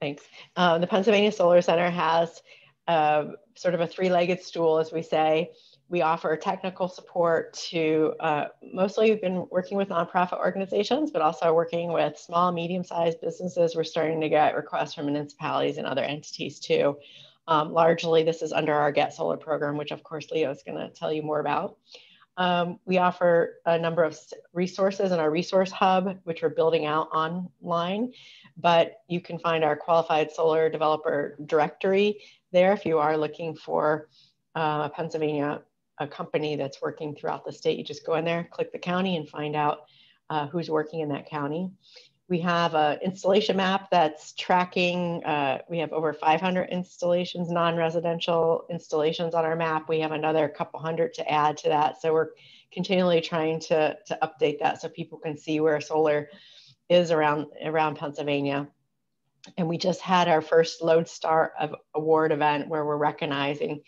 Thanks. The Pennsylvania Solar Center has sort of a three-legged stool, as we say. We offer technical support to, mostly we've been working with nonprofit organizations, but also working with small, medium-sized businesses. We're starting to get requests from municipalities and other entities too. Largely, this is under our Get Solar program, which of course Leo is going to tell you more about. We offer a number of resources in our resource hub, which we're building out online, but you can find our qualified solar developer directory there if you are looking for Pennsylvania, a company that's working throughout the state. You just go in there, click the county, and find out who's working in that county. We have an installation map that's tracking, we have over 500 installations, non-residential installations on our map. We have another couple hundred to add to that. So we're continually trying to update that so people can see where solar is around Pennsylvania. And we just had our first Lodestar Award event where we're recognizing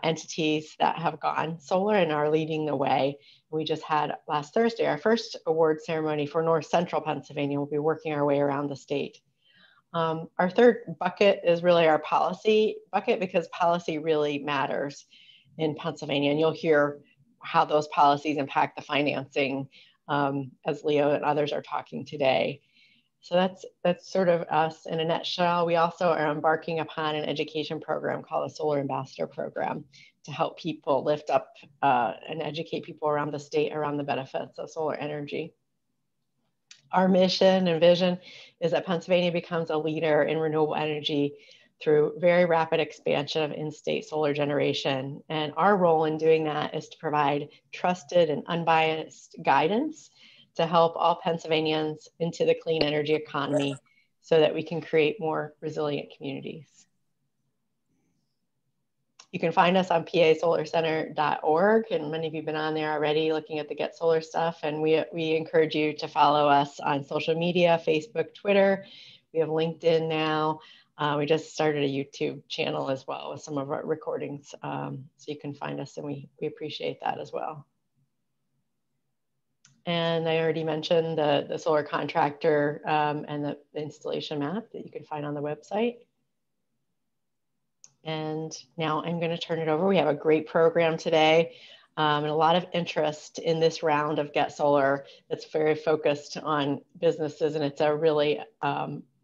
entities that have gone solar and are leading the way. We just had last Thursday our first award ceremony for North Central Pennsylvania. We'll be working our way around the state. Our third bucket is really our policy bucket, because policy really matters in Pennsylvania, and you'll hear how those policies impact the financing as Leo and others are talking today. So that's sort of us in a nutshell. We also are embarking upon an education program called the Solar Ambassador Program to help people lift up and educate people around the state around the benefits of solar energy. Our mission and vision is that Pennsylvania becomes a leader in renewable energy through very rapid expansion of in-state solar generation. And our role in doing that is to provide trusted and unbiased guidance to help all Pennsylvanians into the clean energy economy so that we can create more resilient communities. You can find us on pasolarcenter.org, and many of you have been on there already looking at the Get Solar stuff, and we encourage you to follow us on social media, Facebook, Twitter. We have LinkedIn now. We just started a YouTube channel as well with some of our recordings, so you can find us, and we appreciate that as well. And I already mentioned the solar contractor and the installation map that you can find on the website. And now I'm going to turn it over. We have a great program today and a lot of interest in this round of Get Solar that's very focused on businesses. And it's a really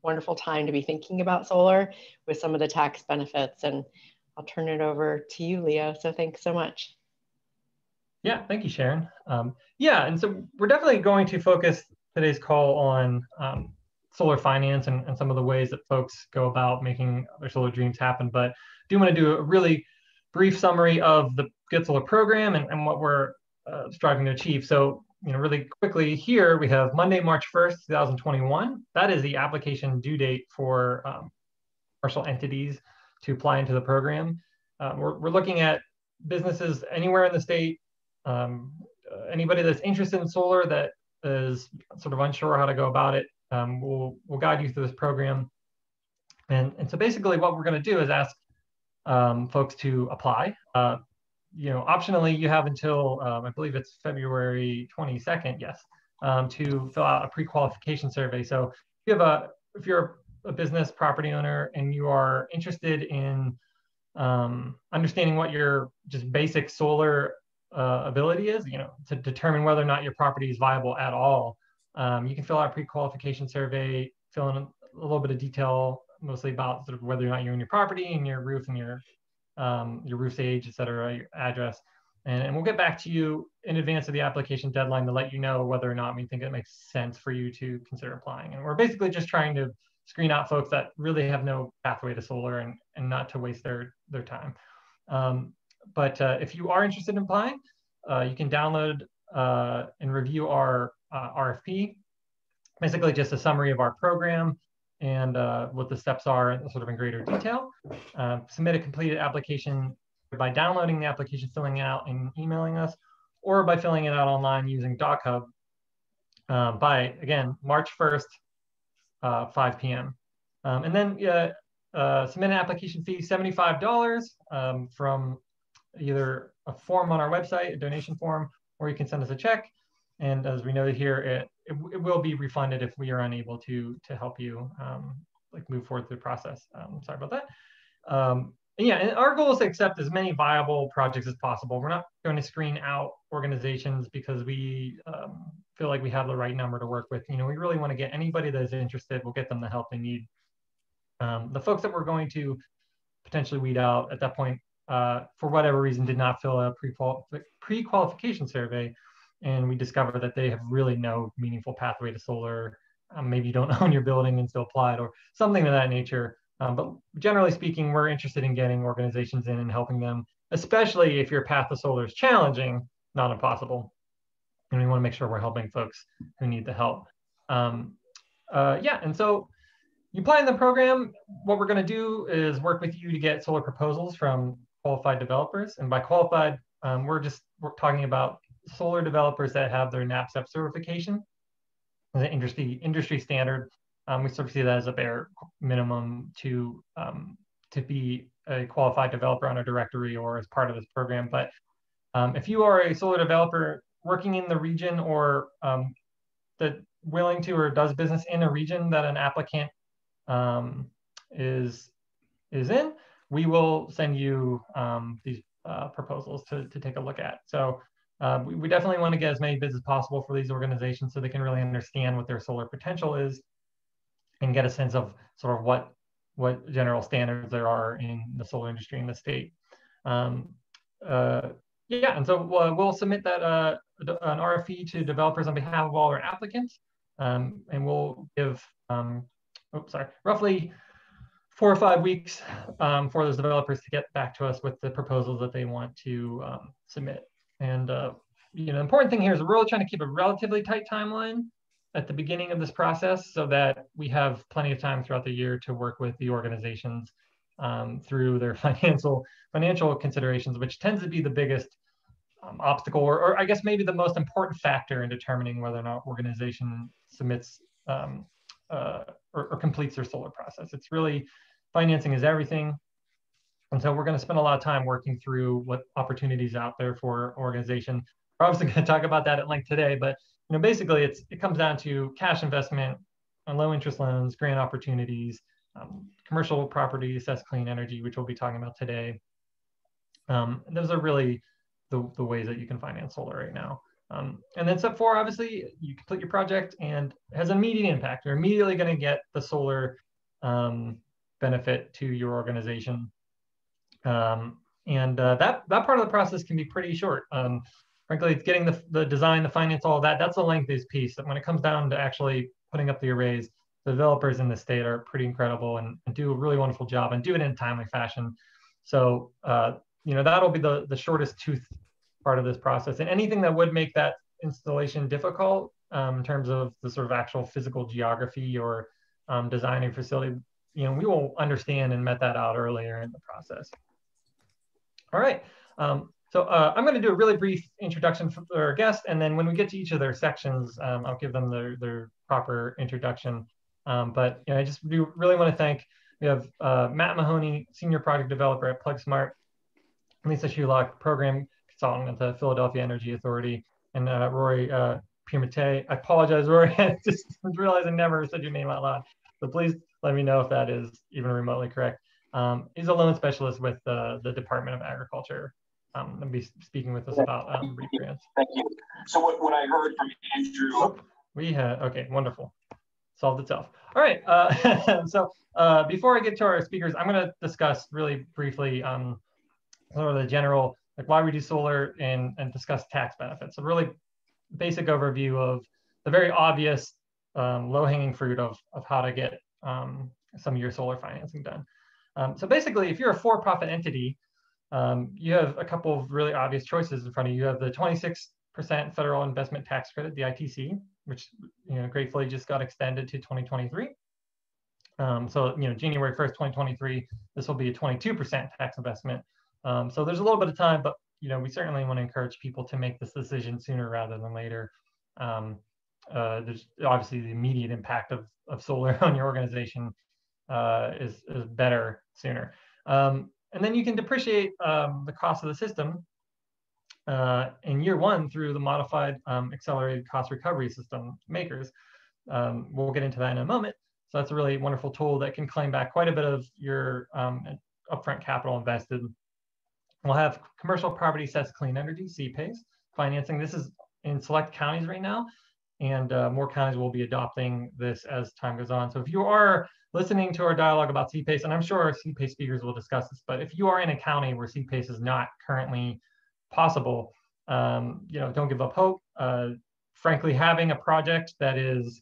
wonderful time to be thinking about solar with some of the tax benefits. And I'll turn it over to you, Leo. So thanks so much. Yeah, thank you, Sharon. Yeah, and so we're definitely going to focus today's call on solar finance and some of the ways that folks go about making their solar dreams happen. But I do want to do a really brief summary of the Get Solar program and what we're striving to achieve. So, really quickly here, we have Monday, March 1st, 2021. That is the application due date for commercial entities to apply into the program. We're looking at businesses anywhere in the state. Anybody that's interested in solar that is sort of unsure how to go about it, we'll guide you through this program. And so basically what we're going to do is ask folks to apply. Optionally, you have until, I believe it's February 22nd, yes, to fill out a pre-qualification survey. So if you're a business property owner and you are interested in understanding what your just basic solar ability is, to determine whether or not your property is viable at all. You can fill out a pre-qualification survey, fill in a little bit of detail, mostly about sort of whether or not you own your property and your roof and your roof's age, et cetera, your address. And we'll get back to you in advance of the application deadline to let you know whether or not we think it makes sense for you to consider applying. And we're basically just trying to screen out folks that really have no pathway to solar and not to waste their time. But if you are interested in applying, you can download and review our RFP, basically just a summary of our program and what the steps are sort of in greater detail. Submit a completed application by downloading the application, filling it out and emailing us, or by filling it out online using DocHub by, again, March 1st, 5 p.m. And then submit an application fee, $75 from either a form on our website, a donation form, or you can send us a check. And as we noted here, it will be refunded if we are unable to help you like move forward through the process. Sorry about that. And yeah, and our goal is to accept as many viable projects as possible. We're not going to screen out organizations because we feel like we have the right number to work with. We really want to get anybody that is interested. We'll get them the help they need. The folks that we're going to potentially weed out at that point, for whatever reason, did not fill a pre-qualification survey, and we discover that they have really no meaningful pathway to solar. Maybe you don't own your building and still applied, or something of that nature. But generally speaking, we're interested in getting organizations in and helping them, especially if your path to solar is challenging, not impossible. And we want to make sure we're helping folks who need the help. Yeah, and so you apply in the program. What we're going to do is work with you to get solar proposals from qualified developers. And by qualified, we're talking about solar developers that have their NABCEP certification as an industry standard. We sort of see that as a bare minimum to be a qualified developer on a directory or as part of this program. But if you are a solar developer working in the region, or that willing to or does business in a region that an applicant is in, we will send you these proposals to take a look at. So we definitely want to get as many bids as possible for these organizations so they can really understand what their solar potential is and get a sense of sort of what general standards there are in the solar industry in the state. Yeah, and so we'll submit that an RFE to developers on behalf of all our applicants, and we'll give roughly 4 or 5 weeks for those developers to get back to us with the proposals that they want to submit. And the important thing here is we're really trying to keep a relatively tight timeline at the beginning of this process so that we have plenty of time throughout the year to work with the organizations through their financial considerations, which tends to be the biggest obstacle, or I guess maybe the most important factor in determining whether or not organization submits or completes their solar process. It's really, financing is everything. And so we're going to spend a lot of time working through what opportunities out there for organization. We're obviously going to talk about that at length today, but basically it comes down to cash investment on low interest loans, grant opportunities, commercial property, assessed clean energy, which we'll be talking about today. Those are really the ways that you can finance solar right now. And then step 4, obviously, you complete your project and it has an immediate impact. You're immediately going to get the solar benefit to your organization. That part of the process can be pretty short. Frankly, it's getting the design, the finance, all of that. That's the lengthiest piece. When it comes down to actually putting up the arrays, the developers in the state are pretty incredible and do a really wonderful job and do it in a timely fashion. So, that'll be the shortest tooth part of this process. And anything that would make that installation difficult in terms of the sort of actual physical geography or designing facility, we will understand and met that out earlier in the process. All right. So I'm going to do a really brief introduction for our guest, and then when we get to each of their sections, I'll give them their proper introduction. But I just really want to thank, we have Matt Mahoney, Senior Project Developer at PlugSmart, Lisa Shulock, Program Consultant at the Philadelphia Energy Authority, and Rory Piermate. I apologize, Rory, I just realized I never said your name out loud. So please let me know if that is even remotely correct. He's a loan specialist with the Department of Agriculture. I'll be speaking with us about REAP grants. Thank you. So what I heard from Andrew. Okay, wonderful. Solved itself. All right. So before I get to our speakers, I'm going to discuss really briefly sort of the general, like why we do solar and discuss tax benefits. A really basic overview of the very obvious low-hanging fruit of how to get some of your solar financing done. So basically, if you're a for-profit entity, you have a couple of really obvious choices in front of you. You have the 26% federal investment tax credit, the ITC, which gratefully just got extended to 2023. So January 1st, 2023, this will be a 22% tax investment. So there's a little bit of time, but we certainly want to encourage people to make this decision sooner rather than later. There's obviously the immediate impact of solar on your organization is better sooner. And then you can depreciate the cost of the system in year 1 through the modified accelerated cost recovery system makers. We'll get into that in a moment. So that's a really wonderful tool that can claim back quite a bit of your upfront capital invested. We'll have commercial property sets clean energy, CPACE, financing. This is in select counties right now, and more counties will be adopting this as time goes on. So if you are listening to our dialogue about CPACE, and I'm sure our CPACE speakers will discuss this, but if you are in a county where CPACE is not currently possible, don't give up hope. Frankly, having a project that is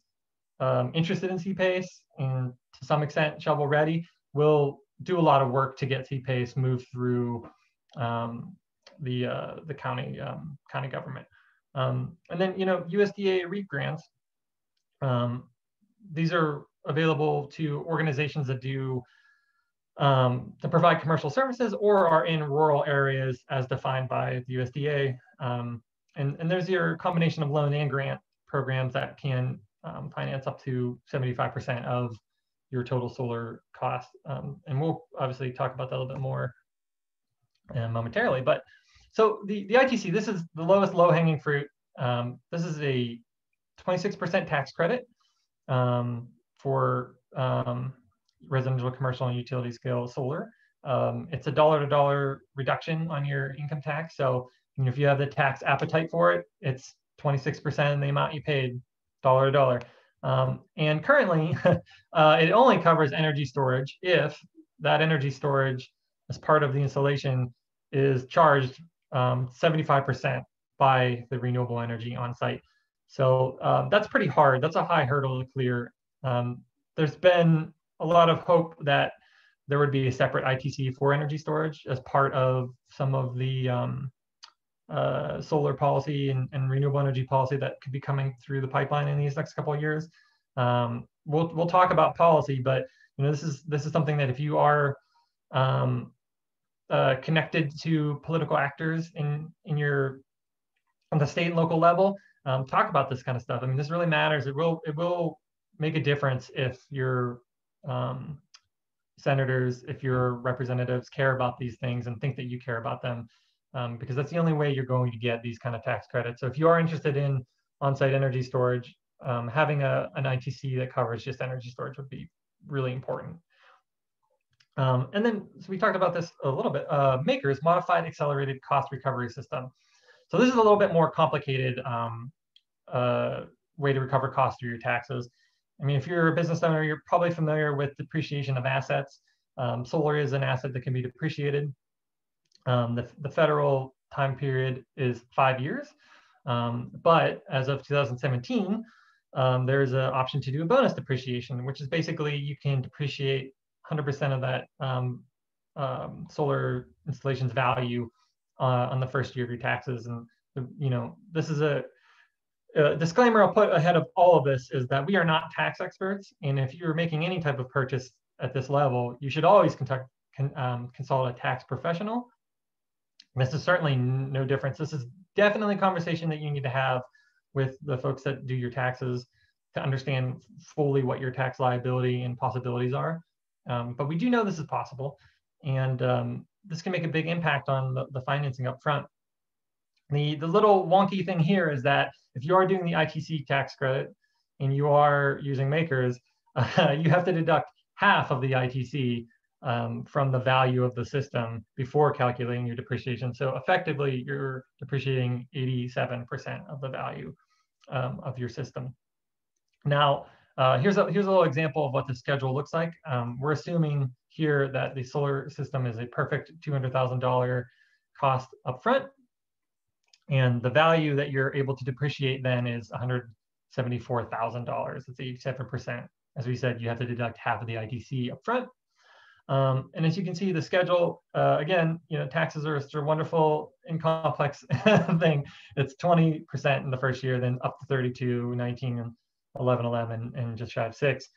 interested in CPACE and to some extent shovel ready will do a lot of work to get CPACE moved through the county government. And then USDA REAP grants. These are available to organizations that do to provide commercial services or are in rural areas as defined by the USDA. And there's your combination of loan and grant programs that can finance up to 75% of your total solar cost. And we'll obviously talk about that a little bit more momentarily. But so the ITC, this is the lowest low-hanging fruit. This is a 26% tax credit for residential, commercial, and utility scale solar. It's a dollar-to-dollar reduction on your income tax. So if you have the tax appetite for it, it's 26% of the amount you paid, dollar to dollar. And currently, it only covers energy storage if that energy storage as part of the installation is charged 75% by the renewable energy on site. So that's pretty hard. That's a high hurdle to clear. There's been a lot of hope that there would be a separate ITC for energy storage as part of some of the solar policy and renewable energy policy that could be coming through the pipeline in these next couple of years. We'll talk about policy, but this is something that if you are connected to political actors on the state and local level, talk about this kind of stuff. I mean, this really matters. It will make a difference if your senators, if your representatives care about these things and think that you care about them. Because that's the only way you're going to get these kind of tax credits. So if you are interested in on-site energy storage, having an ITC that covers just energy storage would be really important. And then, so we talked about this a little bit, MACRS, Modified Accelerated Cost Recovery System. So this is a little bit more complicated way to recover costs through your taxes. I mean, if you're a business owner, you're probably familiar with depreciation of assets. Solar is an asset that can be depreciated. The federal time period is 5 years, but as of 2017, there's an option to do a bonus depreciation, which is basically you can depreciate 100% of that solar installation's value on the first year of your taxes. And this is a disclaimer I'll put ahead of all of this is that we are not tax experts, and if you're making any type of purchase at this level, you should always consult a tax professional. This is certainly no difference. This is definitely a conversation that you need to have with the folks that do your taxes to understand fully what your tax liability and possibilities are. But we do know this is possible, and this can make a big impact on the financing up front. The little wonky thing here is that if you are doing the ITC tax credit and you are using MACRS, you have to deduct half of the ITC from the value of the system before calculating your depreciation. So effectively, you're depreciating 87% of the value of your system. Now, here's a little example of what the schedule looks like. We're assuming here that the solar system is a perfect $200,000 cost upfront, and the value that you're able to depreciate then is $174,000. It's 87%. As we said, you have to deduct half of the ITC upfront. And as you can see, the schedule, again, taxes are a wonderful and complex thing. It's 20% in the first year, then up to 32, 19, and 11, 11, and just shy of 6.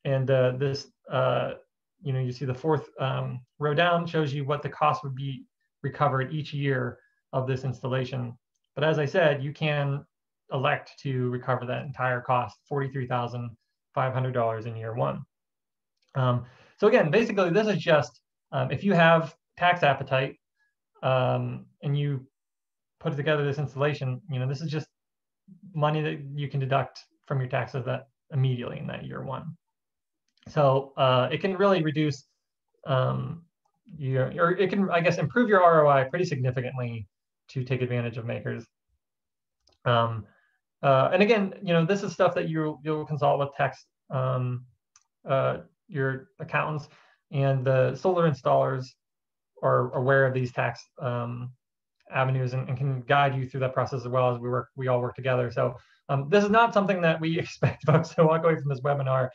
This, you see the fourth row down shows you what the cost would be recovered each year of this installation. But as I said, you can elect to recover that entire cost, $43,500 in year one. So again, basically, this is just if you have tax appetite and you put together this installation, this is just money that you can deduct from your taxes that immediately in that year one. So it can really reduce or it can, I guess, improve your ROI pretty significantly to take advantage of makers. And again, this is stuff that you'll consult with your accountants, and the solar installers are aware of these tax avenues and can guide you through that process as well as we all work together. So this is not something that we expect folks to walk away from this webinar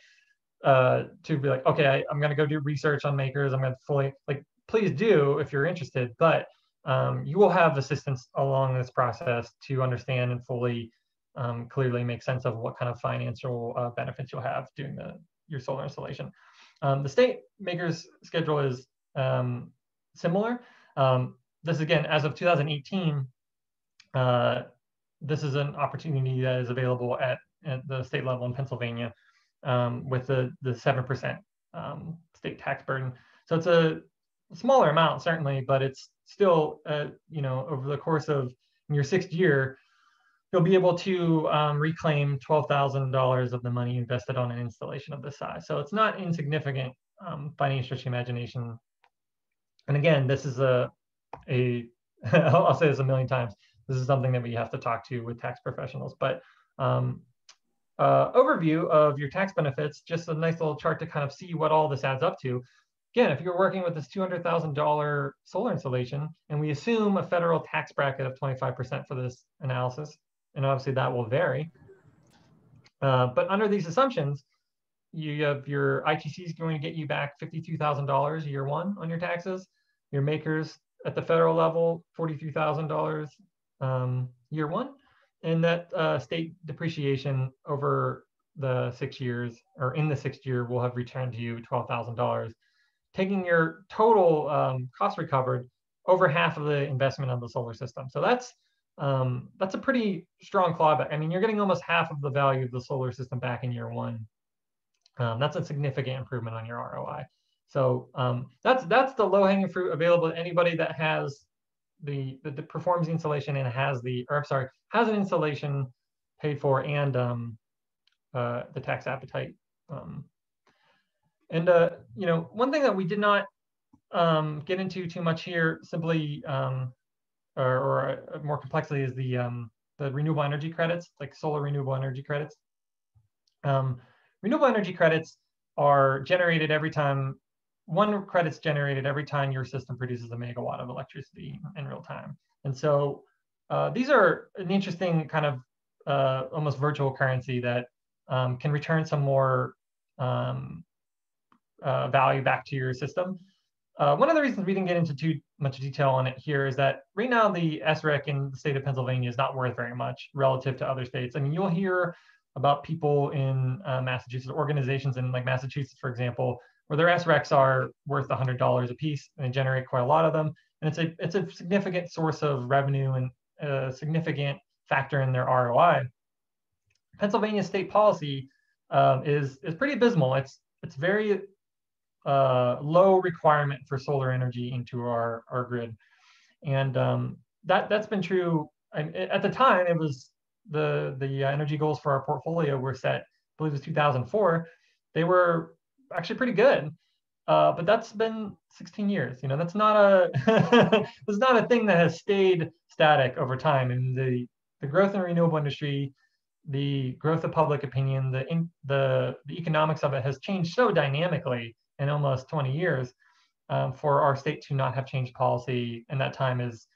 to be like, okay, I'm going to go do research on makers. I'm going to fully, please do if you're interested, but you will have assistance along this process to understand and fully clearly make sense of what kind of financial benefits you'll have doing your solar installation. The state makers schedule is similar. This again, as of 2018, this is an opportunity that is available at the state level in Pennsylvania with the 7% state tax burden. So it's a smaller amount, certainly, but it's still, over the course of your 6th year, you'll be able to reclaim $12,000 of the money invested on an installation of this size. So it's not insignificant by any stretch of imagination. And again, this is I'll say this a million times, this is something that we have to talk to with tax professionals. But overview of your tax benefits, just a nice little chart to kind of see what all this adds up to. Again, if you're working with this $200,000 solar installation, and we assume a federal tax bracket of 25% for this analysis, and obviously that will vary. But under these assumptions, you have your ITC is going to get you back $52,000 year one on your taxes. Your makers at the federal level, $43,000 year one. And that state depreciation over the 6 years, or in the 6th year, will have returned to you $12,000, taking your total cost recovered over half of the investment of the solar system. So that's a pretty strong clawback. I mean, you're getting almost half of the value of the solar system back in year one. That's a significant improvement on your ROI. So that's the low-hanging fruit available to anybody that has the performs the installation and has an installation paid for and the tax appetite. One thing that we did not get into too much here, simply or more complexly, is the renewable energy credits, like solar renewable energy credits. Renewable energy credits are generated every time, one credit's generated every time your system produces a megawatt of electricity in real time. And so these are an interesting kind of almost virtual currency that can return some more value back to your system. One of the reasons we didn't get into too much detail on it here is that right now the SREC in the state of Pennsylvania is not worth very much relative to other states. I mean, you'll hear about people in Massachusetts, organizations in like Massachusetts, for example, where their SRECs are worth $100 a piece, and they generate quite a lot of them. And it's a significant source of revenue and a significant factor in their ROI. Pennsylvania state policy is pretty abysmal. It's very low requirement for solar energy into our grid, and that's been true. At the time, it was the energy goals for our portfolio were set, I believe it was 2004. They were actually pretty good, but that's been 16 years. That's not that's not a thing that has stayed static over time. And the growth in the renewable industry, the growth of public opinion, the economics of it has changed so dynamically in almost 20 years for our state to not have changed policy in that time is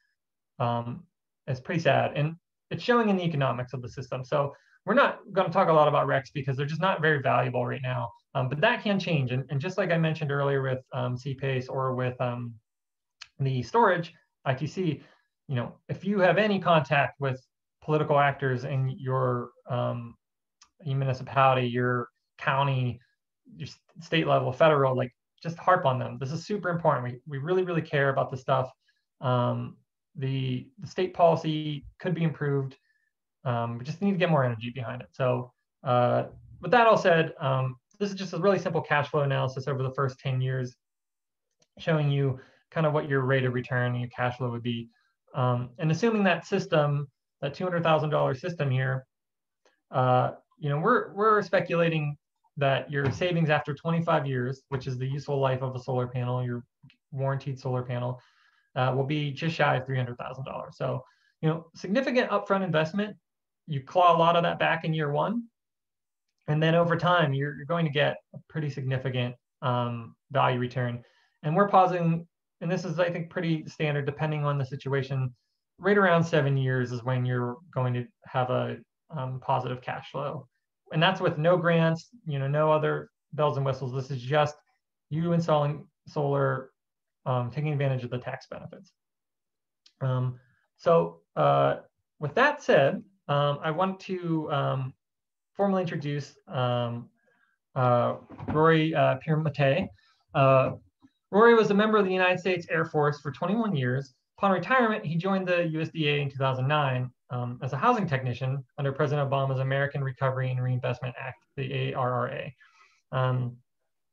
pretty sad. And it's showing in the economics of the system. So we're not going to talk a lot about RECs because they're just not very valuable right now. But that can change. And just like I mentioned earlier with CPACE or with the storage, ITC, if you have any contact with political actors in your municipality, your county, your state level, federal, like just harp on them. This is super important. We really, really care about this stuff. The state policy could be improved. We just need to get more energy behind it. So with that all said, this is just a really simple cash flow analysis over the first 10 years, showing you kind of what your rate of return and your cash flow would be. And assuming that system, that $200,000 system here, we're speculating that your savings after 25 years, which is the useful life of a solar panel, your warranted solar panel, will be just shy of $300,000. So, significant upfront investment. You claw a lot of that back in year one, and then over time, you're going to get a pretty significant value return. And we're positing, and this is, I think, pretty standard depending on the situation, right around 7 years is when you're going to have a positive cash flow. And that's with no grants, no other bells and whistles. This is just you installing solar, taking advantage of the tax benefits. So with that said, I want to formally introduce Rory Pierre-Maté. Rory was a member of the United States Air Force for 21 years. Upon retirement, he joined the USDA in 2009 as a housing technician under President Obama's American Recovery and Reinvestment Act, the ARRA.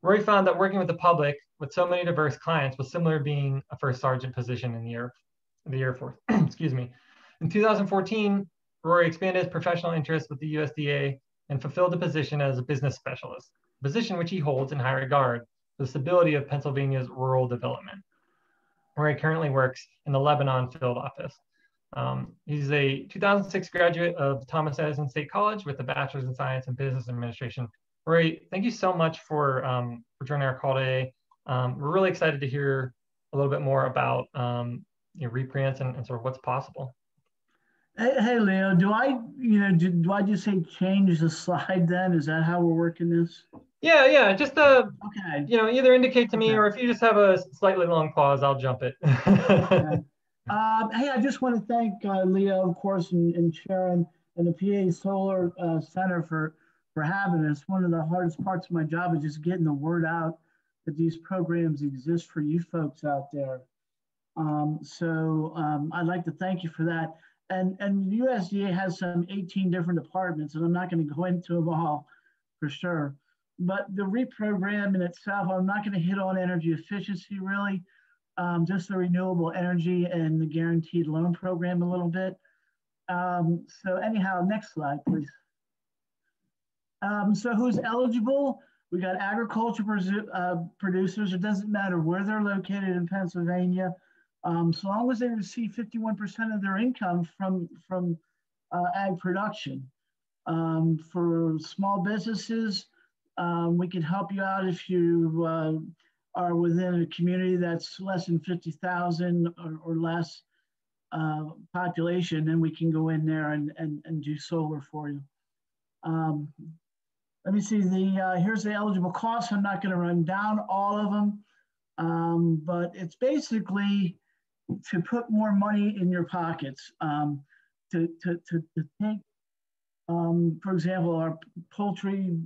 Rory found that working with the public with so many diverse clients was similar to being a first sergeant position in the Air Force. Excuse me. In 2014, Rory expanded his professional interests with the USDA and fulfilled the position as a business specialist, a position which he holds in high regard for the stability of Pennsylvania's rural development, where he currently works in the Lebanon field office. He's a 2006 graduate of Thomas Edison State College with a bachelor's in science and business administration. Rory, thank you so much for joining our call today. We're really excited to hear a little bit more about reprants and sort of what's possible. Hey, Leo, do I just say change the slide then? Is that how we're working this? Yeah, just okay. Either indicate to me, or if you just have a slightly long pause, I'll jump it. Okay. Hey, I just want to thank Leo, of course, and Sharon and the PA Solar Center for having us. One of the hardest parts of my job is just getting the word out that these programs exist for you folks out there. I'd like to thank you for that. And the USDA has some 18 different departments, and I'm not going to go into them all for sure. But the reprogram in itself, I'm not going to hit on energy efficiency really, just the renewable energy and the guaranteed loan program a little bit. So anyhow, next slide, please. So who's eligible? We got agriculture producers. It doesn't matter where they're located in Pennsylvania. So long as they receive 51% of their income from ag production. For small businesses, we can help you out if you are within a community that's less than 50,000 or less population, then we can go in there and do solar for you. Let me see, here's the eligible costs. I'm not gonna run down all of them, but it's basically to put more money in your pockets, to take, for example, our poultry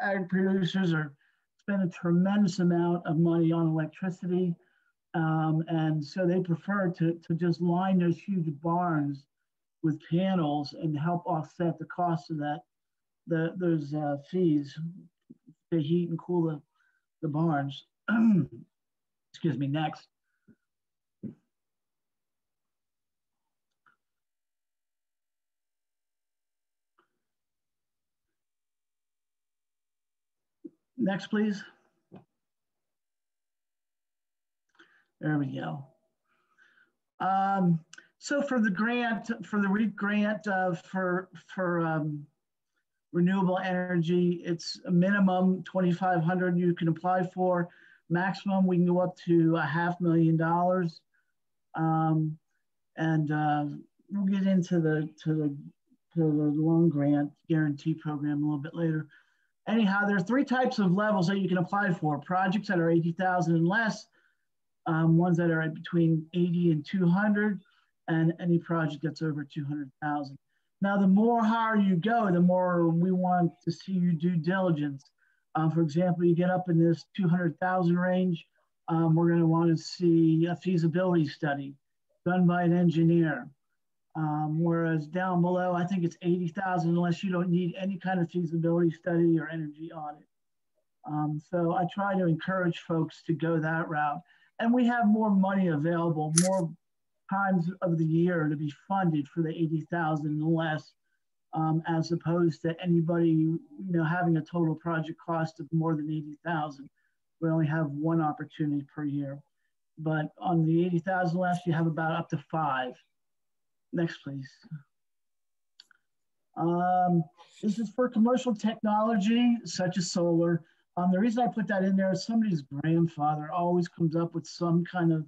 ag producers are spending a tremendous amount of money on electricity. And so they prefer to just line those huge barns with panels and help offset the cost of those fees to heat and cool the barns. Excuse me, next. Next, please. There we go. So for the grant, for the REAP grant for renewable energy, it's a minimum $2,500 you can apply for. Maximum, we can go up to $500,000. We'll get into the loan grant guarantee program a little bit later. Anyhow, there are 3 types of levels that you can apply for. Projects that are 80,000 and less, ones that are at between 80 and 200, and any project that's over 200,000. Now, the more higher you go, the more we want to see you due diligence. For example, you get up in this 200,000 range, we're going to want to see a feasibility study done by an engineer. Whereas down below, I think it's 80,000 unless you don't need any kind of feasibility study or energy audit. So I try to encourage folks to go that route. And we have more money available, more times of the year to be funded for the 80,000 and less. as opposed to anybody, having a total project cost of more than 80,000. We only have one opportunity per year. But on the 80,000 less, you have about up to 5. Next, please. This is for commercial technology, such as solar. The reason I put that in there is somebody's grandfather always comes up with some kind of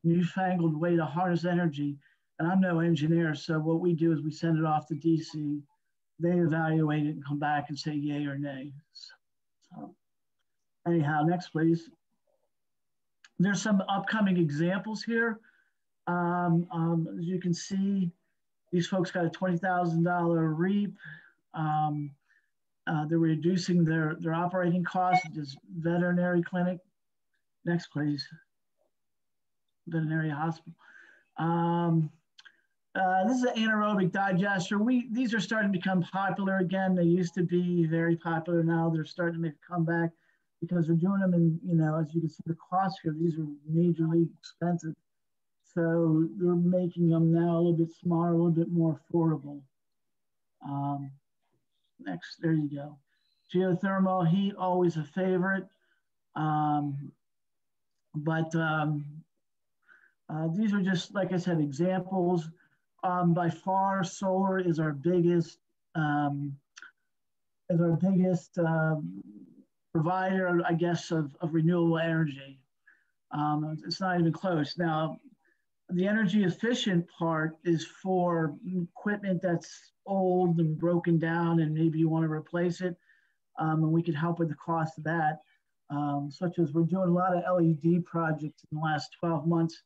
newfangled way to harness energy. And I'm no engineer, so what we do is we send it off to DC. They evaluate it and come back and say yay or nay. So anyhow, next, please. There's some upcoming examples here. As you can see, these folks got a $20,000 REAP. They're reducing their operating costs. This veterinary clinic. Next, please. Veterinary hospital. This is an anaerobic digester. These are starting to become popular again. They used to be very popular. Now they're starting to make a comeback because they're doing them in, as you can see, the cost here, these are majorly expensive. So they're making them now a little bit smaller, a little bit more affordable. Next, there you go. Geothermal heat, always a favorite. These are just, like I said, examples. By far, solar is our biggest provider, I guess, of renewable energy. It's not even close. Now, the energy efficient part is for equipment that's old and broken down and maybe you want to replace it. And we can help with the cost of that, such as we're doing a lot of LED projects in the last 12 months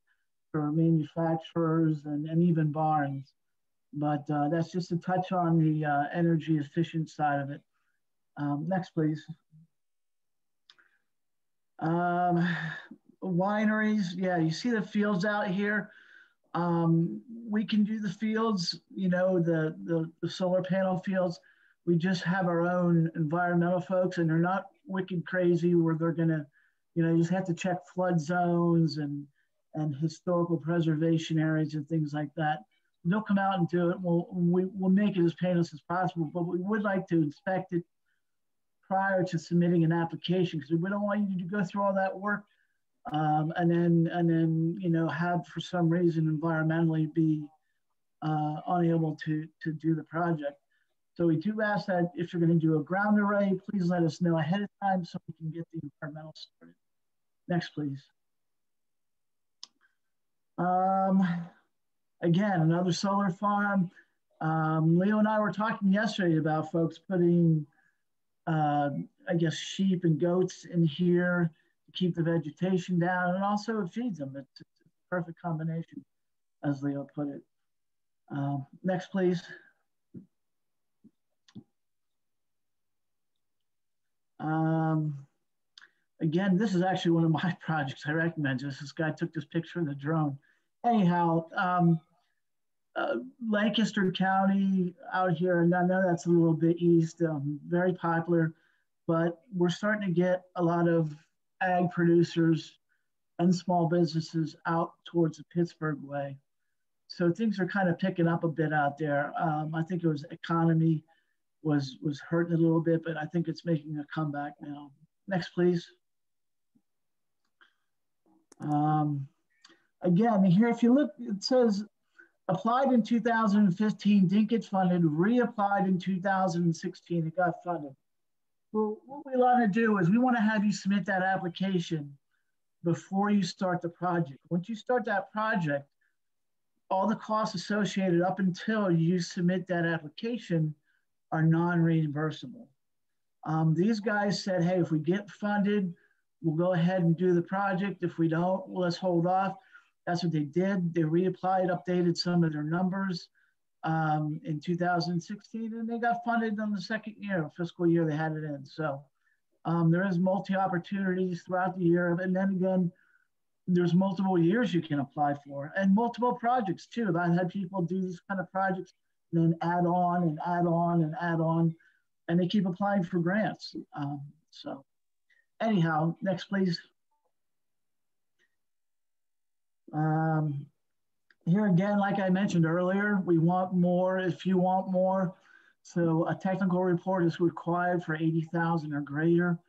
for manufacturers and even barns. But that's just a touch on the energy efficient side of it. Next, please. Wineries, yeah, you see the fields out here. We can do the fields, the solar panel fields. We just have our own environmental folks, and they're not wicked crazy where they're gonna, you just have to check flood zones and historical preservation areas and things like that. They'll come out and do it. We'll make it as painless as possible, but we would like to inspect it prior to submitting an application because we don't want you to go through all that work and then have for some reason environmentally be unable to do the project. So we do ask that if you're going to do a ground array, please let us know ahead of time so we can get the environmental started. Next, please. Again, another solar farm. Leo and I were talking yesterday about folks putting, I guess, sheep and goats in here to keep the vegetation down, and also it feeds them. It's a perfect combination, as Leo put it. Next, please. Again, this is actually one of my projects. I recommend this. This guy took this picture in the drone. Anyhow, Lancaster County out here, and I know that's a little bit east, very popular, but we're starting to get a lot of ag producers and small businesses out towards the Pittsburgh way. So things are kind of picking up a bit out there. I think it was economy was hurting a little bit, but I think it's making a comeback now. Next, please. Again, here, if you look, it says applied in 2015, didn't get funded, reapplied in 2016, it got funded. Well, what we want to do is we want to have you submit that application before you start the project. Once you start that project, all the costs associated up until you submit that application are non-reimbursable. These guys said, hey, if we get funded, we'll go ahead and do the project. If we don't, well, let's hold off. That's what they did. They reapplied, updated some of their numbers in 2016, and they got funded on the second year, fiscal year they had it in. So there is multi-opportunities throughout the year. And then again, there's multiple years you can apply for and multiple projects too. I've had people do these kind of projects and then add on and add on and add on, and they keep applying for grants. So anyhow, next, please. Here again, like I mentioned earlier, we want more. If you want more, So a technical report is required for 80,000 or greater.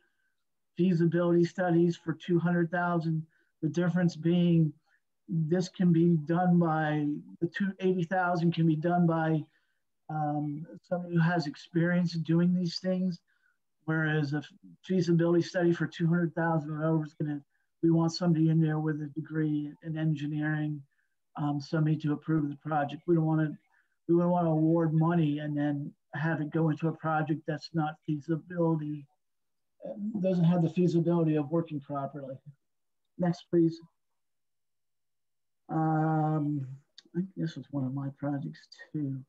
Feasibility studies for 200,000. The difference being this can be done by, the 80,000 can be done by somebody who has experience doing these things, whereas a feasibility study for 200,000 or over is going to, we want somebody in there with a degree in engineering, somebody to approve the project. We don't want to award money and then have it go into a project that's not feasibility, doesn't have the feasibility of working properly. Next, please. I think this was one of my projects too.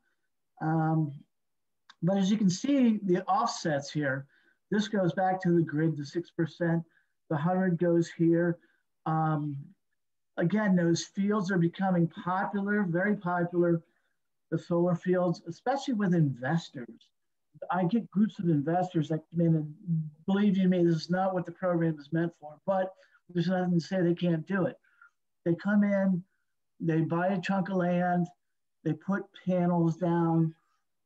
But as you can see, the offsets here, this goes back to the grid, the 6%, the 100 goes here. Again, those fields are becoming popular, very popular, the solar fields, especially with investors. I get groups of investors that come in, and believe you me, this is not what the program is meant for, but there's nothing to say they can't do it. They come in, they buy a chunk of land, they put panels down,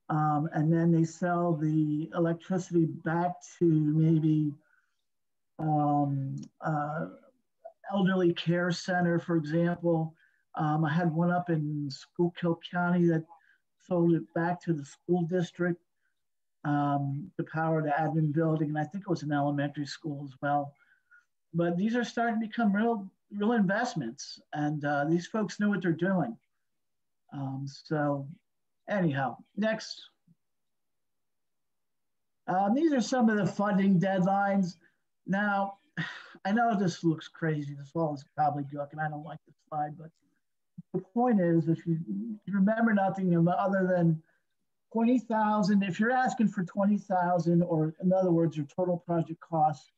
and then they sell the electricity back to maybe elderly care center, for example. I had one up in Schuylkill County that sold it back to the school district to power the admin building, and I think it was an elementary school as well. But these are starting to become real investments, and these folks know what they're doing. So anyhow, next. These are some of the funding deadlines. Now, I know this looks crazy. This all is gobbledygook, and I don't like this slide, but the point is, if you remember nothing other than 20,000, if you're asking for 20,000, or in other words, your total project costs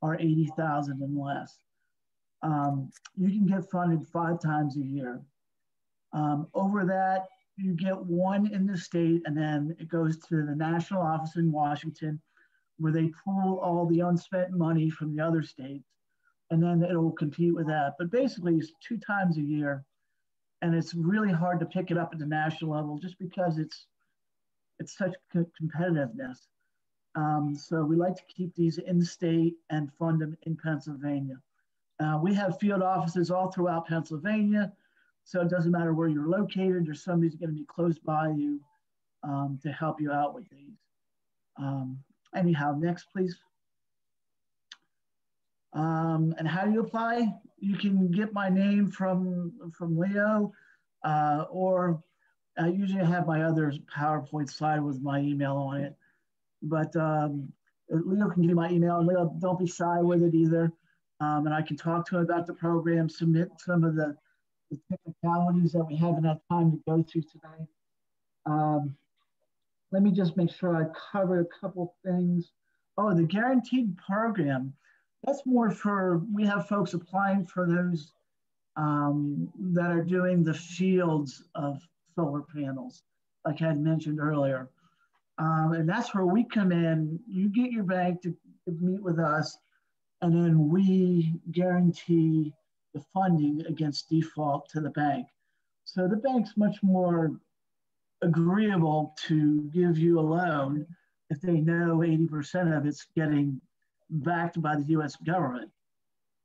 are 80,000 and less, you can get funded 5 times a year. Over that, you get one in the state, and then it goes to the national office in Washington, where they pool all the unspent money from the other states, and then it will compete with that. But basically, it's 2 times a year, and it's really hard to pick it up at the national level just because it's such competitiveness. So we like to keep these in state and fund them in Pennsylvania. We have field offices all throughout Pennsylvania, so it doesn't matter where you're located, or somebody's going to be close by you to help you out with these. Anyhow, next, please. And how do you apply? You can get my name from Leo, or I usually have my other PowerPoint slide with my email on it. But Leo can give you my email, and Leo, don't be shy with it either. And I can talk to him about the program, submit some of the technicalities that we haven't had time to go through today. Let me just make sure I cover a couple things. Oh, the guaranteed program. That's more for, we have folks applying for those that are doing the fields of solar panels, like I had mentioned earlier. And that's where we come in. You get your bank to meet with us, and then we guarantee the funding against default to the bank. So the bank's much more agreeable to give you a loan if they know 80% of it's getting backed by the US government.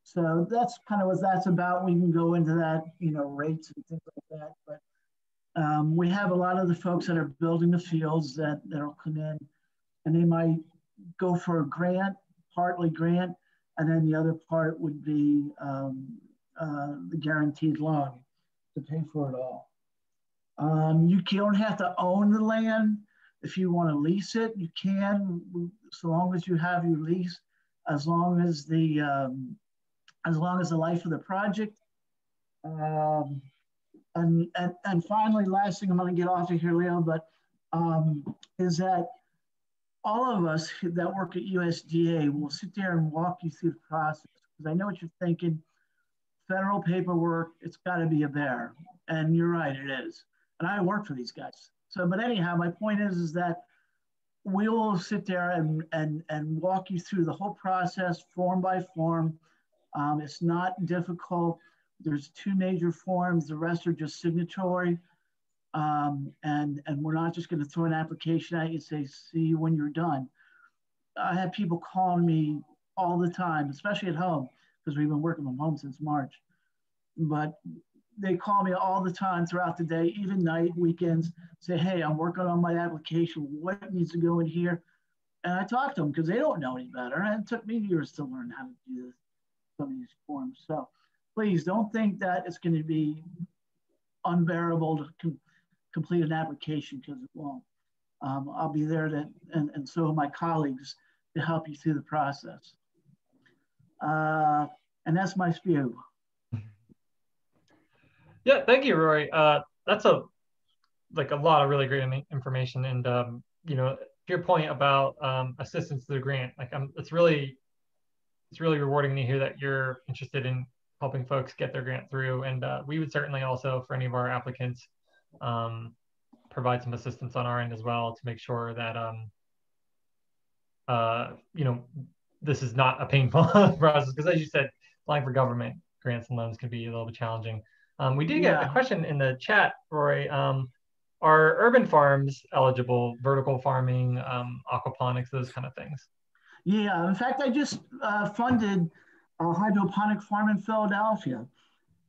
So that's kind of what that's about. We can go into that, rates and things like that. But we have a lot of the folks that are building the fields that'll come in, and they might go for a grant, partly grant, and then the other part would be the guaranteed loan to pay for it all. You don't have to own the land. If you want to lease it, you can, so long as you have your lease, as long as the life of the project. And finally, last thing, I'm going to get off of here, Leo, but is that all of us that work at USDA will sit there and walk you through the process, because I know what you're thinking. Federal paperwork, it's got to be a bear, and you're right, it is. And I work for these guys. So, but anyhow, my point is that we will sit there and walk you through the whole process, form by form. It's not difficult. There's 2 major forms. The rest are just signatory. And we're not just going to throw an application at you and say, see you when you're done. I have people calling me all the time, especially at home, because we've been working from home since March. But they call me all the time throughout the day, even night, weekends, say, hey, I'm working on my application. What needs to go in here? And I talk to them because they don't know any better. And it took me years to learn how to do this, some of these forms. So please don't think that it's going to be unbearable to complete an application, because it won't. I'll be there to, and so are my colleagues, to help you through the process. And that's my spew. Yeah, thank you, Rory. That's a lot of really great information, and you know, to your point about assistance to the grant, it's really rewarding to hear that you're interested in helping folks get their grant through, and we would certainly also, for any of our applicants, provide some assistance on our end as well to make sure that you know, this is not a painful process, because as you said, applying for government grants and loans can be a little bit challenging. We did get a question in the chat, Rory. Are urban farms eligible? Vertical farming, aquaponics, those kind of things? Yeah, in fact, I just funded a hydroponic farm in Philadelphia.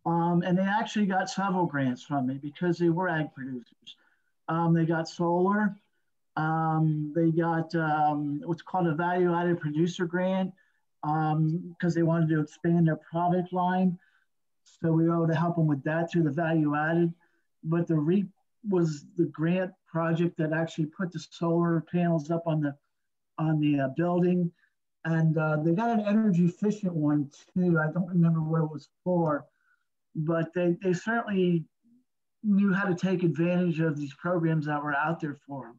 And they actually got several grants from me because they were ag producers. They got solar. They got what's called a value-added producer grant because they wanted to expand their product line. So we were able to help them with that through the value-added. But the REAP was the grant project that actually put the solar panels up on the building. And they got an energy efficient one too. I don't remember what it was for, but they certainly knew how to take advantage of these programs that were out there for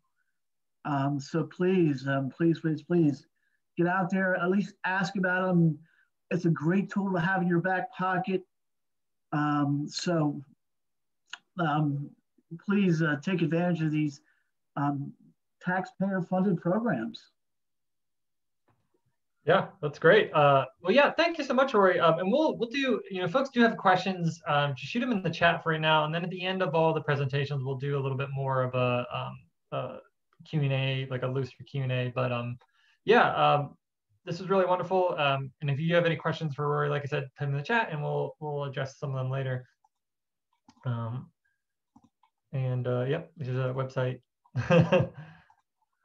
them. So please, please get out there, at least ask about them. It's a great tool to have in your back pocket. Please take advantage of these taxpayer funded programs. Yeah, that's great. Well, yeah, thank you so much, Rory. And we'll do, you know, folks do have questions, just shoot them in the chat for right now. And then at the end of all the presentations, we'll do a little bit more of a Q&A, like a looser Q&A. But yeah, this was really wonderful. And if you have any questions for Rory, like I said, put them in the chat and we'll address some of them later. Yeah, this is a website.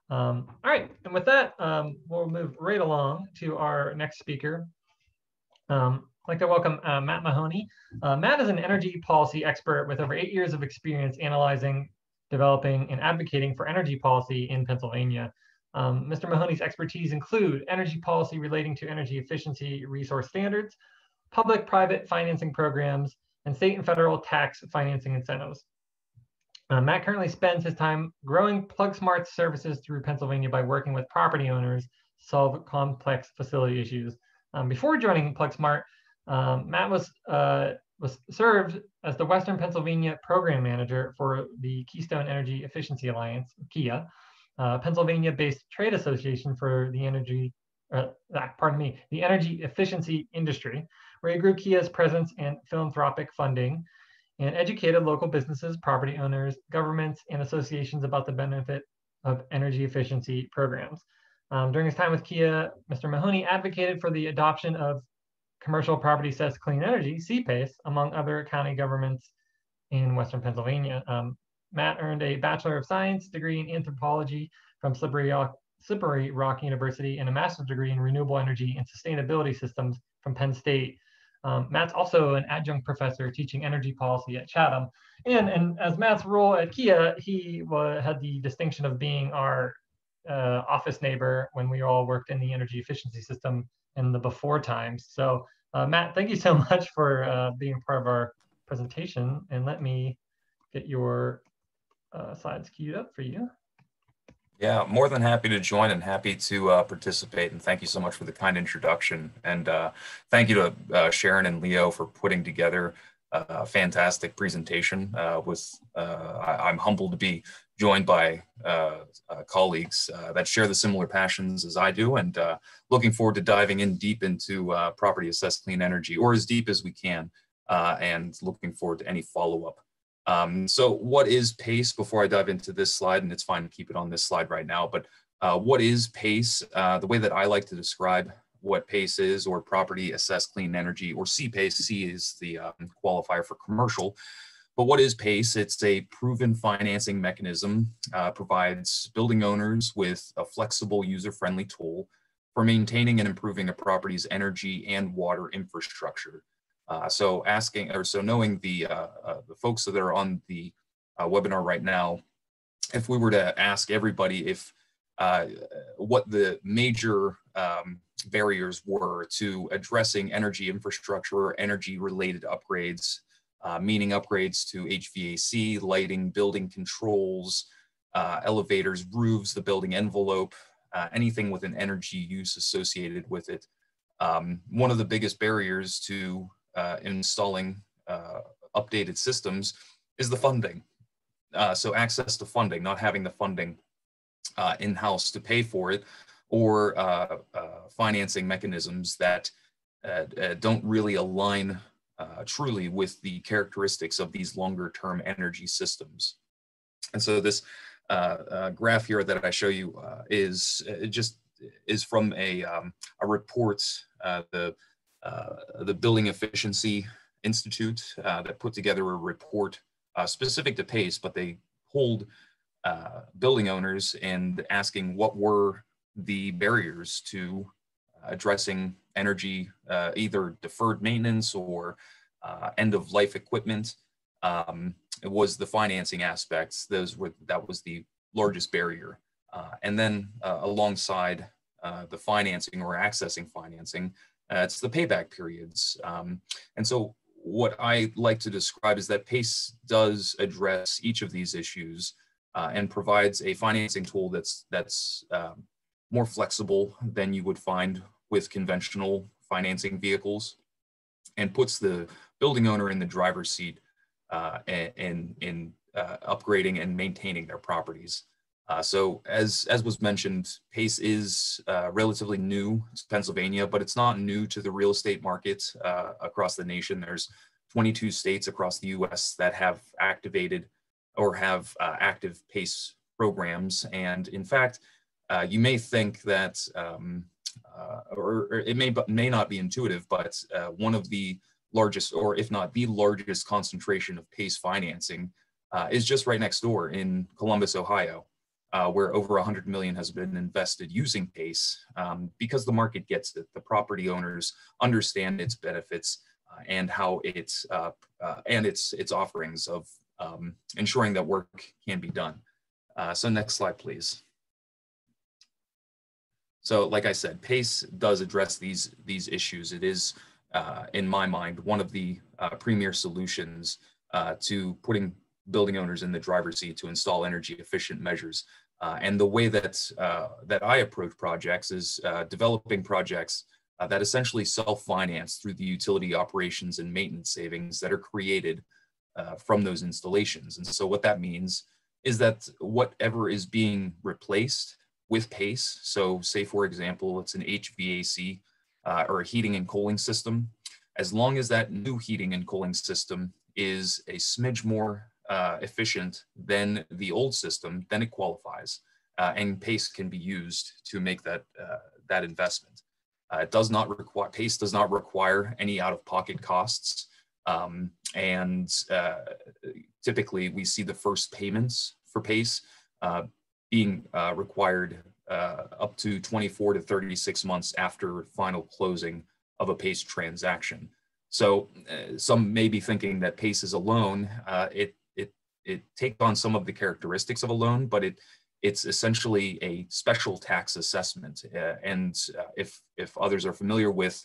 All right, and with that, we'll move right along to our next speaker. I'd like to welcome Matt Mahoney. Matt is an energy policy expert with over 8 years of experience analyzing, developing, and advocating for energy policy in Pennsylvania. Mr. Mahoney's expertise include energy policy relating to energy efficiency resource standards, public-private financing programs, and state and federal tax financing incentives. Matt currently spends his time growing PlugSmart's services through Pennsylvania by working with property owners to solve complex facility issues. Before joining PlugSmart, Matt was served as the Western Pennsylvania Program Manager for the Keystone Energy Efficiency Alliance, KEA, Pennsylvania-based trade association for the energy efficiency industry, where he grew KEA's presence and philanthropic funding and educated local businesses, property owners, governments, and associations about the benefit of energy efficiency programs. During his time with KEA, Mr. Mahoney advocated for the adoption of Commercial Property Assessed Clean Energy, CPACE, among other county governments in Western Pennsylvania. Matt earned a Bachelor of Science degree in anthropology from Slippery Rock University and a master's degree in renewable energy and sustainability systems from Penn State. Matt's also an adjunct professor teaching energy policy at Chatham. And as Matt's role at KEA, he had the distinction of being our office neighbor when we all worked in the energy efficiency system in the before times. So Matt, thank you so much for being a part of our presentation. And let me get your slides queued up for you. Yeah, more than happy to join and happy to participate. And thank you so much for the kind introduction. And thank you to Sharon and Leo for putting together a fantastic presentation. I'm humbled to be joined by colleagues that share the similar passions as I do, and looking forward to diving in deep into property assessed clean energy, or as deep as we can, and looking forward to any follow-up So what is PACE? Before I dive into this slide, and it's fine to keep it on this slide right now, but what is PACE? The way that I like to describe what PACE is, or Property Assessed Clean Energy, or CPACE. C is the qualifier for commercial. But what is PACE? It's a proven financing mechanism, provides building owners with a flexible, user-friendly tool for maintaining and improving a property's energy and water infrastructure. So knowing the folks that are on the webinar right now, if we were to ask everybody if what the major barriers were to addressing energy infrastructure or energy related upgrades, meaning upgrades to HVAC, lighting, building controls, elevators, roofs, the building envelope, anything with an energy use associated with it. One of the biggest barriers to installing updated systems is the funding. So access to funding, not having the funding in-house to pay for it, or financing mechanisms that don't really align truly with the characteristics of these longer-term energy systems. And so this graph here that I show you is from a report, the Building Efficiency Institute that put together a report specific to PACE, but they polled building owners and asking what were the barriers to addressing energy, either deferred maintenance or end-of-life equipment. It was the financing aspects. That was the largest barrier. And then alongside the financing or accessing financing, it's the payback periods. And so what I like to describe is that PACE does address each of these issues and provides a financing tool that's more flexible than you would find with conventional financing vehicles, and puts the building owner in the driver's seat in upgrading and maintaining their properties. So as was mentioned, PACE is relatively new to Pennsylvania, but it's not new to the real estate market across the nation. There's 22 states across the US that have activated or have active PACE programs. And in fact, you may think that, or it may not be intuitive, but one of the largest, or if not the largest concentration of PACE financing is just right next door in Columbus, Ohio, where over 100 million has been invested using PACE because the market gets it. The property owners understand its benefits and how it's and its offerings of ensuring that work can be done. So next slide, please. So like I said, PACE does address these issues. It is, in my mind, one of the premier solutions to putting building owners in the driver's seat to install energy efficient measures. And the way that I approach projects is developing projects that essentially self-finance through the utility operations and maintenance savings that are created from those installations. And so what that means is that whatever is being replaced with PACE, so say for example, it's an HVAC or a heating and cooling system, as long as that new heating and cooling system is a smidge more efficient than the old system, then it qualifies, and PACE can be used to make that investment. It does not require, PACE does not require any out-of-pocket costs, and typically we see the first payments for PACE being required up to 24 to 36 months after final closing of a PACE transaction. So some may be thinking that PACE is a loan. It takes on some of the characteristics of a loan, but it's essentially a special tax assessment. And if others are familiar with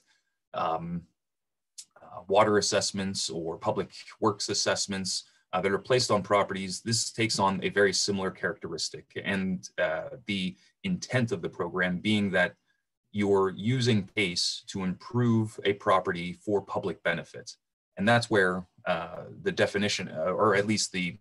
water assessments or public works assessments that are placed on properties, this takes on a very similar characteristic. And the intent of the program being that you're using PACE to improve a property for public benefit. And that's where the definition, or at least the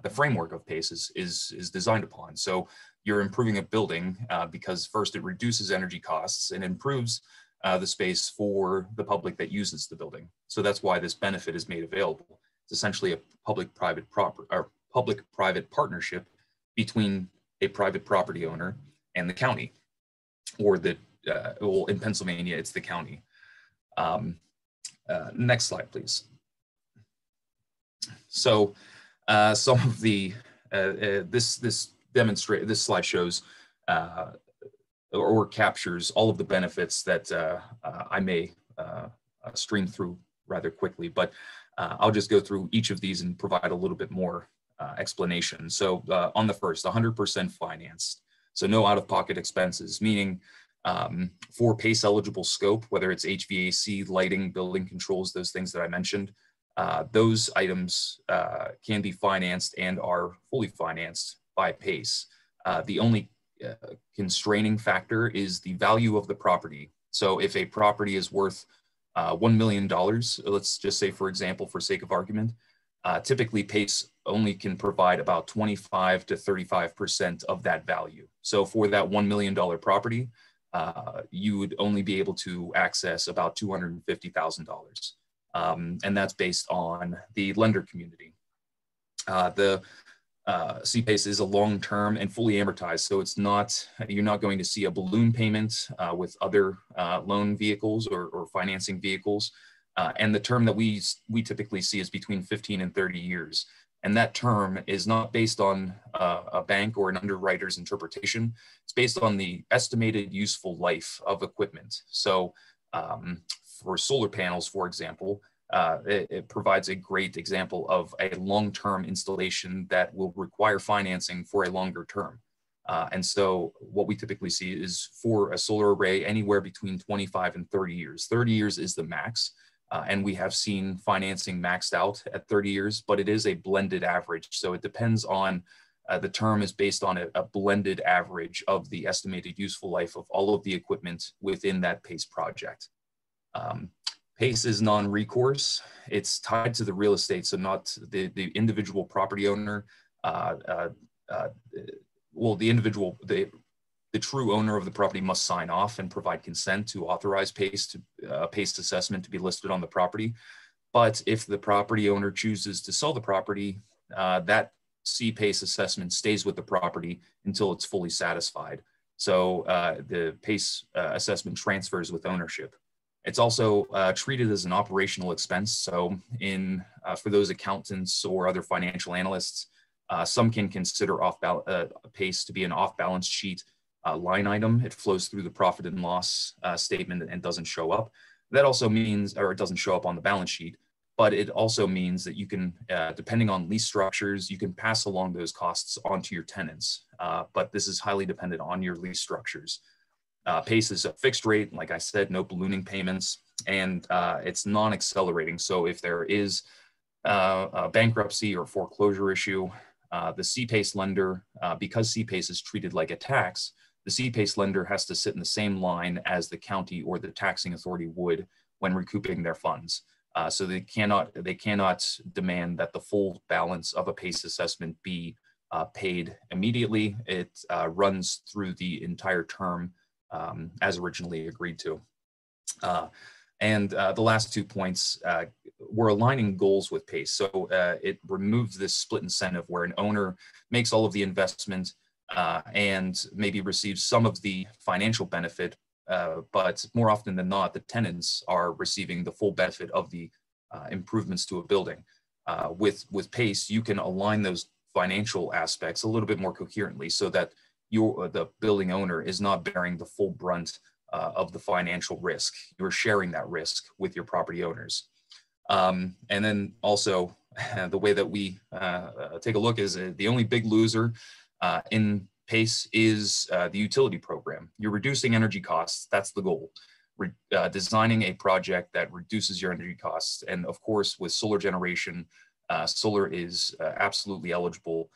framework of PACE is designed upon. So you're improving a building because first it reduces energy costs and improves the space for the public that uses the building. So that's why this benefit is made available. It's essentially a public-private partnership between a private property owner and the county, or the well, in Pennsylvania, it's the county. Next slide, please. So some of the this slide shows or captures all of the benefits that I may stream through rather quickly, but I'll just go through each of these and provide a little bit more explanation. So on the first, 100% financed. So no out-of-pocket expenses, meaning for PACE eligible scope, whether it's HVAC, lighting, building controls, those things that I mentioned, those items can be financed and are fully financed by PACE. The only constraining factor is the value of the property. So if a property is worth $1 million, let's just say, for example, for sake of argument, typically PACE only can provide about 25 to 35% of that value. So for that $1 million property, you would only be able to access about $250,000. And that's based on the lender community. The CPACE is a long-term and fully amortized, so it's not, you're not going to see a balloon payment with other loan vehicles or financing vehicles. And the term that we typically see is between 15 and 30 years. And that term is not based on a bank or an underwriter's interpretation. It's based on the estimated useful life of equipment. So for solar panels, for example, it provides a great example of a long-term installation that will require financing for a longer term. And so what we typically see is for a solar array, anywhere between 25 and 30 years. 30 years is the max. And we have seen financing maxed out at 30 years, but it is a blended average. So it depends on, the term is based on a blended average of the estimated useful life of all of the equipment within that PACE project. PACE is non-recourse. It's tied to the real estate, so not the individual property owner. Well, the true owner of the property must sign off and provide consent to authorize PACE assessment to be listed on the property. But if the property owner chooses to sell the property, that CPACE assessment stays with the property until it's fully satisfied. So the PACE assessment transfers with ownership. It's also treated as an operational expense. So for those accountants or other financial analysts, some can consider PACE to be an off-balance sheet line item. It flows through the profit and loss statement and doesn't show up. That also means, or it doesn't show up on the balance sheet, but it also means that you can, depending on lease structures, you can pass along those costs onto your tenants. But this is highly dependent on your lease structures. PACE is a fixed rate, like I said, no ballooning payments, and it's non-accelerating. So if there is a bankruptcy or foreclosure issue, the CPACE lender, because CPACE is treated like a tax, the CPACE lender has to sit in the same line as the county or the taxing authority would when recouping their funds. So they cannot demand that the full balance of a PACE assessment be paid immediately. It runs through the entire term as originally agreed to. And the last 2 points, we're aligning goals with PACE. So it removes this split incentive where an owner makes all of the investment and maybe receives some of the financial benefit, but more often than not, the tenants are receiving the full benefit of the improvements to a building. With PACE, you can align those financial aspects a little bit more coherently so that the building owner is not bearing the full brunt of the financial risk. You're sharing that risk with your property owners. And then also the way that we take a look is the only big loser in PACE is the utility program. You're reducing energy costs. That's the goal. Designing a project that reduces your energy costs. And of course, with solar generation, solar is absolutely eligible.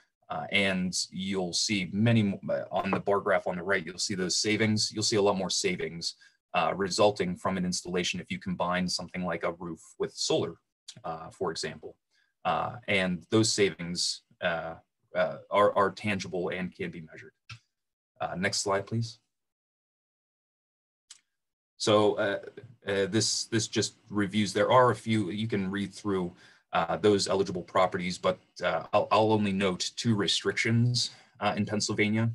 And you'll see many on the bar graph on the right, you'll see those savings. You'll see a lot more savings resulting from an installation if you combine something like a roof with solar, for example. And those savings are tangible and can be measured. Next slide, please. So this just reviews, there are a few, you can read through those eligible properties, but I'll only note 2 restrictions in Pennsylvania.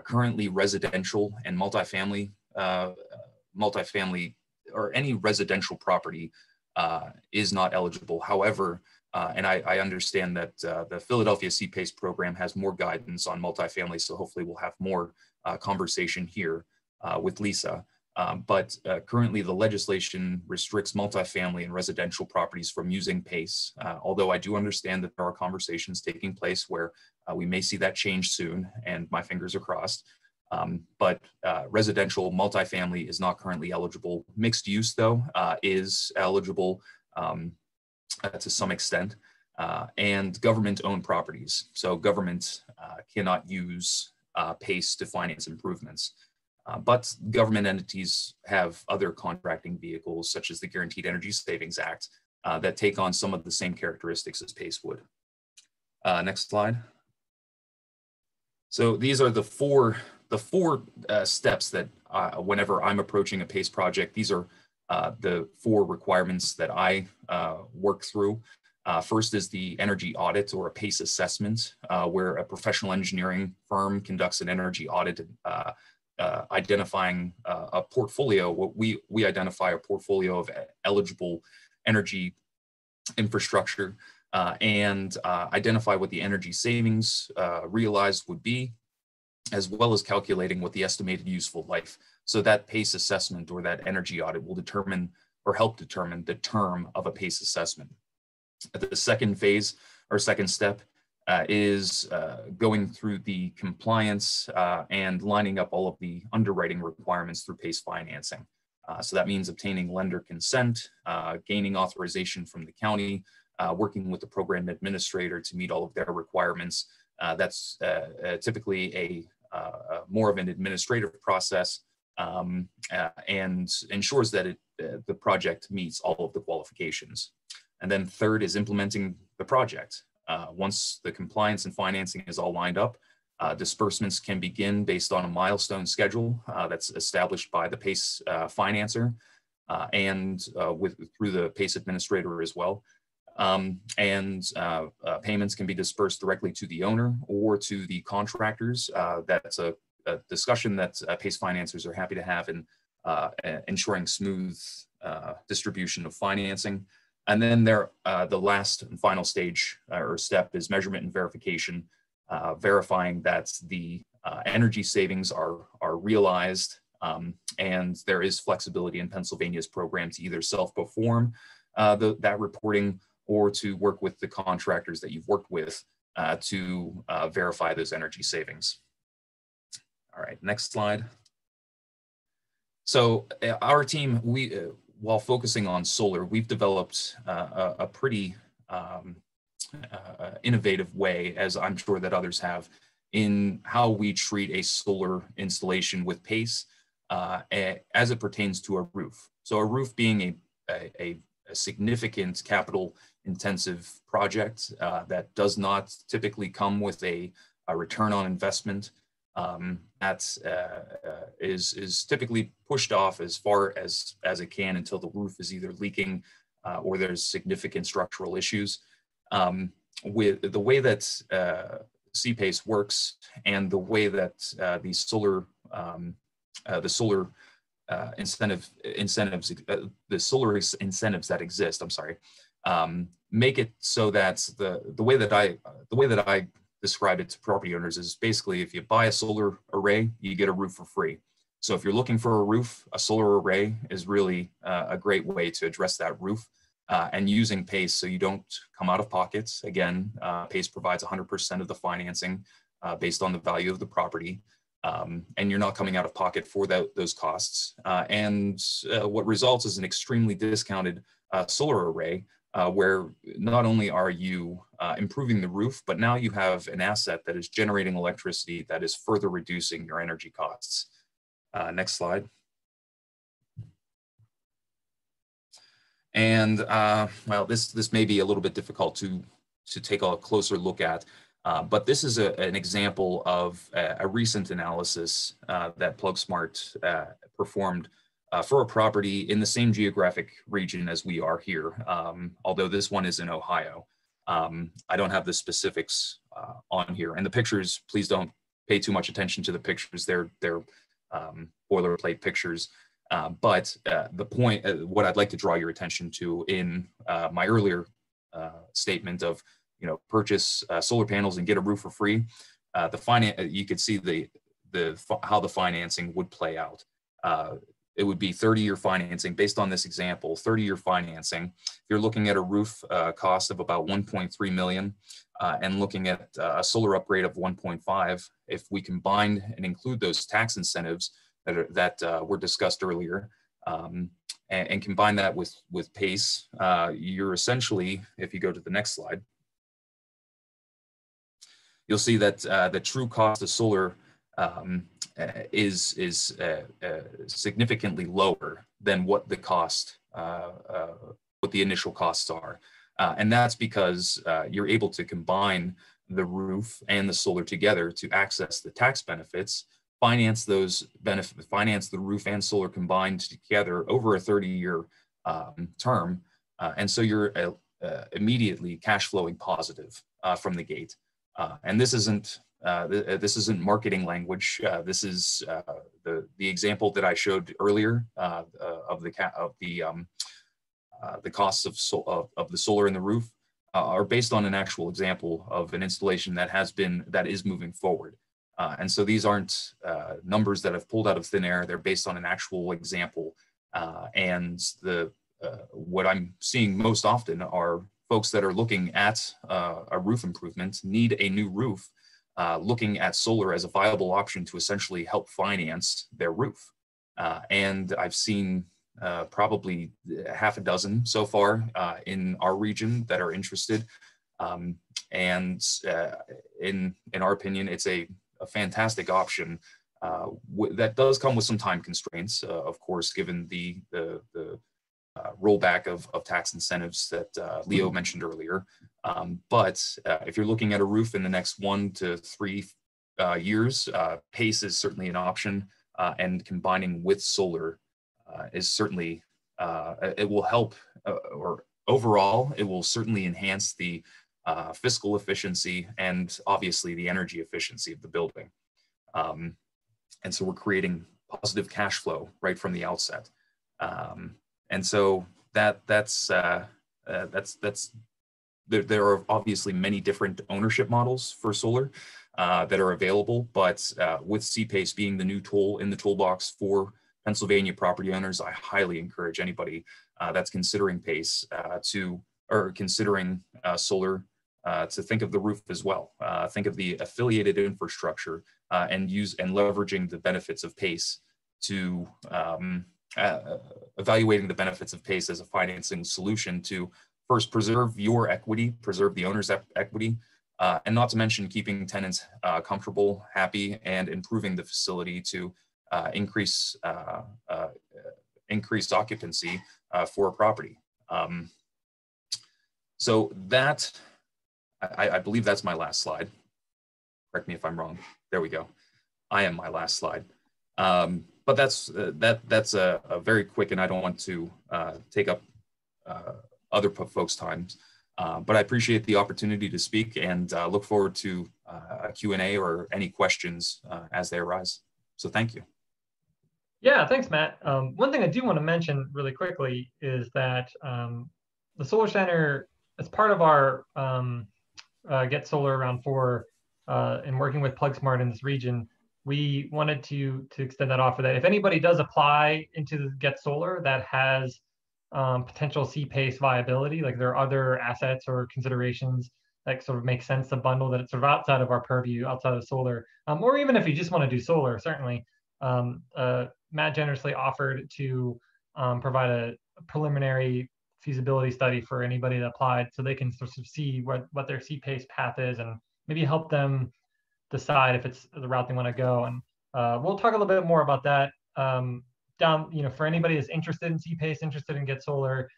Currently, residential and multifamily or any residential property is not eligible. However, and I understand that the Philadelphia CPACE program has more guidance on multifamily, so hopefully we'll have more conversation here with Lisa. But currently the legislation restricts multifamily and residential properties from using PACE, although I do understand that there are conversations taking place where we may see that change soon, and my fingers are crossed. But residential multifamily is not currently eligible. Mixed use, though, is eligible to some extent, and government-owned properties. So government cannot use PACE to finance improvements. But government entities have other contracting vehicles, such as the Guaranteed Energy Savings Act, that take on some of the same characteristics as PACE would. Next slide. So these are the four steps that whenever I'm approaching a PACE project, these are the 4 requirements that I work through. First is the energy audit, or a PACE assessment, where a professional engineering firm conducts an energy audit, identifying a portfolio. What we identify a portfolio of eligible energy infrastructure, and identify what the energy savings realized would be, as well as calculating what the estimated useful life. So that PACE assessment, or that energy audit, will determine or help determine the term of a PACE assessment. The second phase, or second step, is going through the compliance and lining up all of the underwriting requirements through PACE financing. So that means obtaining lender consent, gaining authorization from the county, working with the program administrator to meet all of their requirements. That's typically more of an administrative process, and ensures that the project meets all of the qualifications. And then third is implementing the project. Once the compliance and financing is all lined up, disbursements can begin based on a milestone schedule that's established by the PACE financer, and through the PACE administrator as well. Payments can be dispersed directly to the owner or to the contractors. That's a discussion that PACE financers are happy to have in ensuring smooth distribution of financing. And then the last and final stage or step is measurement and verification, verifying that the energy savings are realized, and there is flexibility in Pennsylvania's program to either self-perform that reporting, or to work with the contractors that you've worked with to verify those energy savings. All right, next slide. So our team, while focusing on solar, we've developed a pretty innovative way, as I'm sure that others have, in how we treat a solar installation with PACE as it pertains to a roof. So a roof being a significant capital intensive project that does not typically come with a return on investment, that is typically pushed off as far as it can until the roof is either leaking or there's significant structural issues. With the way that CPACE works, and the way that the solar incentives that exist, make it so that the way that I describe it to property owners is basically, if you buy a solar array, you get a roof for free. So if you're looking for a roof, a solar array is really a great way to address that roof, and using PACE so you don't come out of pockets. Again, PACE provides 100% of the financing based on the value of the property, and you're not coming out of pocket for those costs. And what results is an extremely discounted solar array, where not only are you improving the roof, but now you have an asset that is generating electricity that is further reducing your energy costs. Next slide. And well, this may be a little bit difficult to take a closer look at, but this is an example of a recent analysis that PlugSmart performed for a property in the same geographic region as we are here, although this one is in Ohio. I don't have the specifics on here. And the pictures, please don't pay too much attention to the pictures. They're boilerplate pictures. But the point, what I'd like to draw your attention to in my earlier statement of, purchase solar panels and get a roof for free, you could see how the financing would play out. It would be 30-year financing based on this example, 30-year financing. You're looking at a roof cost of about 1.3 million and looking at a solar upgrade of 1.5. If we combine and include those tax incentives that were discussed earlier and combine that with PACE, you're essentially, if you go to the next slide, you'll see that the true cost of solar is significantly lower than what the initial costs are, and that's because you're able to combine the roof and the solar together to access the tax benefits, finance those benefits, finance the roof and solar combined together over a 30-year term, and so you're immediately cash flowing positive from the gate, and this isn't marketing language. This is the example that I showed earlier of the costs of the solar and the roof are based on an actual example of an installation that is moving forward. And so these aren't numbers that I've pulled out of thin air. They're based on an actual example. And what I'm seeing most often are folks that are looking at a roof improvement, need a new roof, looking at solar as a viable option to essentially help finance their roof. And I've seen probably half a dozen so far in our region that are interested. And in our opinion, it's a fantastic option that does come with some time constraints, of course, given the rollback of tax incentives that Leo mentioned earlier. But if you're looking at a roof in the next 1 to 3 years, PACE is certainly an option, and combining with solar is certainly, it will help, or overall, it will certainly enhance the fiscal efficiency and obviously the energy efficiency of the building. And so we're creating positive cash flow right from the outset. And so there are obviously many different ownership models for solar that are available, but with CPACE being the new tool in the toolbox for Pennsylvania property owners, I highly encourage anybody that's considering PACE considering solar to think of the roof as well. Think of the affiliated infrastructure and leveraging the benefits of PACE to evaluating the benefits of PACE as a financing solution to first preserve your equity, preserve the owner's equity, and not to mention keeping tenants comfortable, happy, and improving the facility to increase occupancy for a property. So that, I believe that's my last slide. Correct me if I'm wrong. There we go. I am my last slide. But that's a very quick, and I don't want to take up other folks' times. But I appreciate the opportunity to speak and look forward to a Q&A or any questions as they arise. So thank you. Yeah, thanks, Matt. One thing I do want to mention really quickly is that the Solar Center, as part of our Get Solar Round 4 and working with PlugSmart in this region, we wanted to extend that offer that if anybody does apply into the Get Solar that has potential CPACE viability, like there are other assets or considerations that sort of make sense to bundle that it's sort of outside of our purview, outside of solar, or even if you just want to do solar, certainly. Matt generously offered to provide a preliminary feasibility study for anybody that applied so they can sort of see what their CPACE path is and maybe help them decide if it's the route they want to go. And we'll talk a little bit more about that down, for anybody that's interested in CPACE, interested in Get Solar.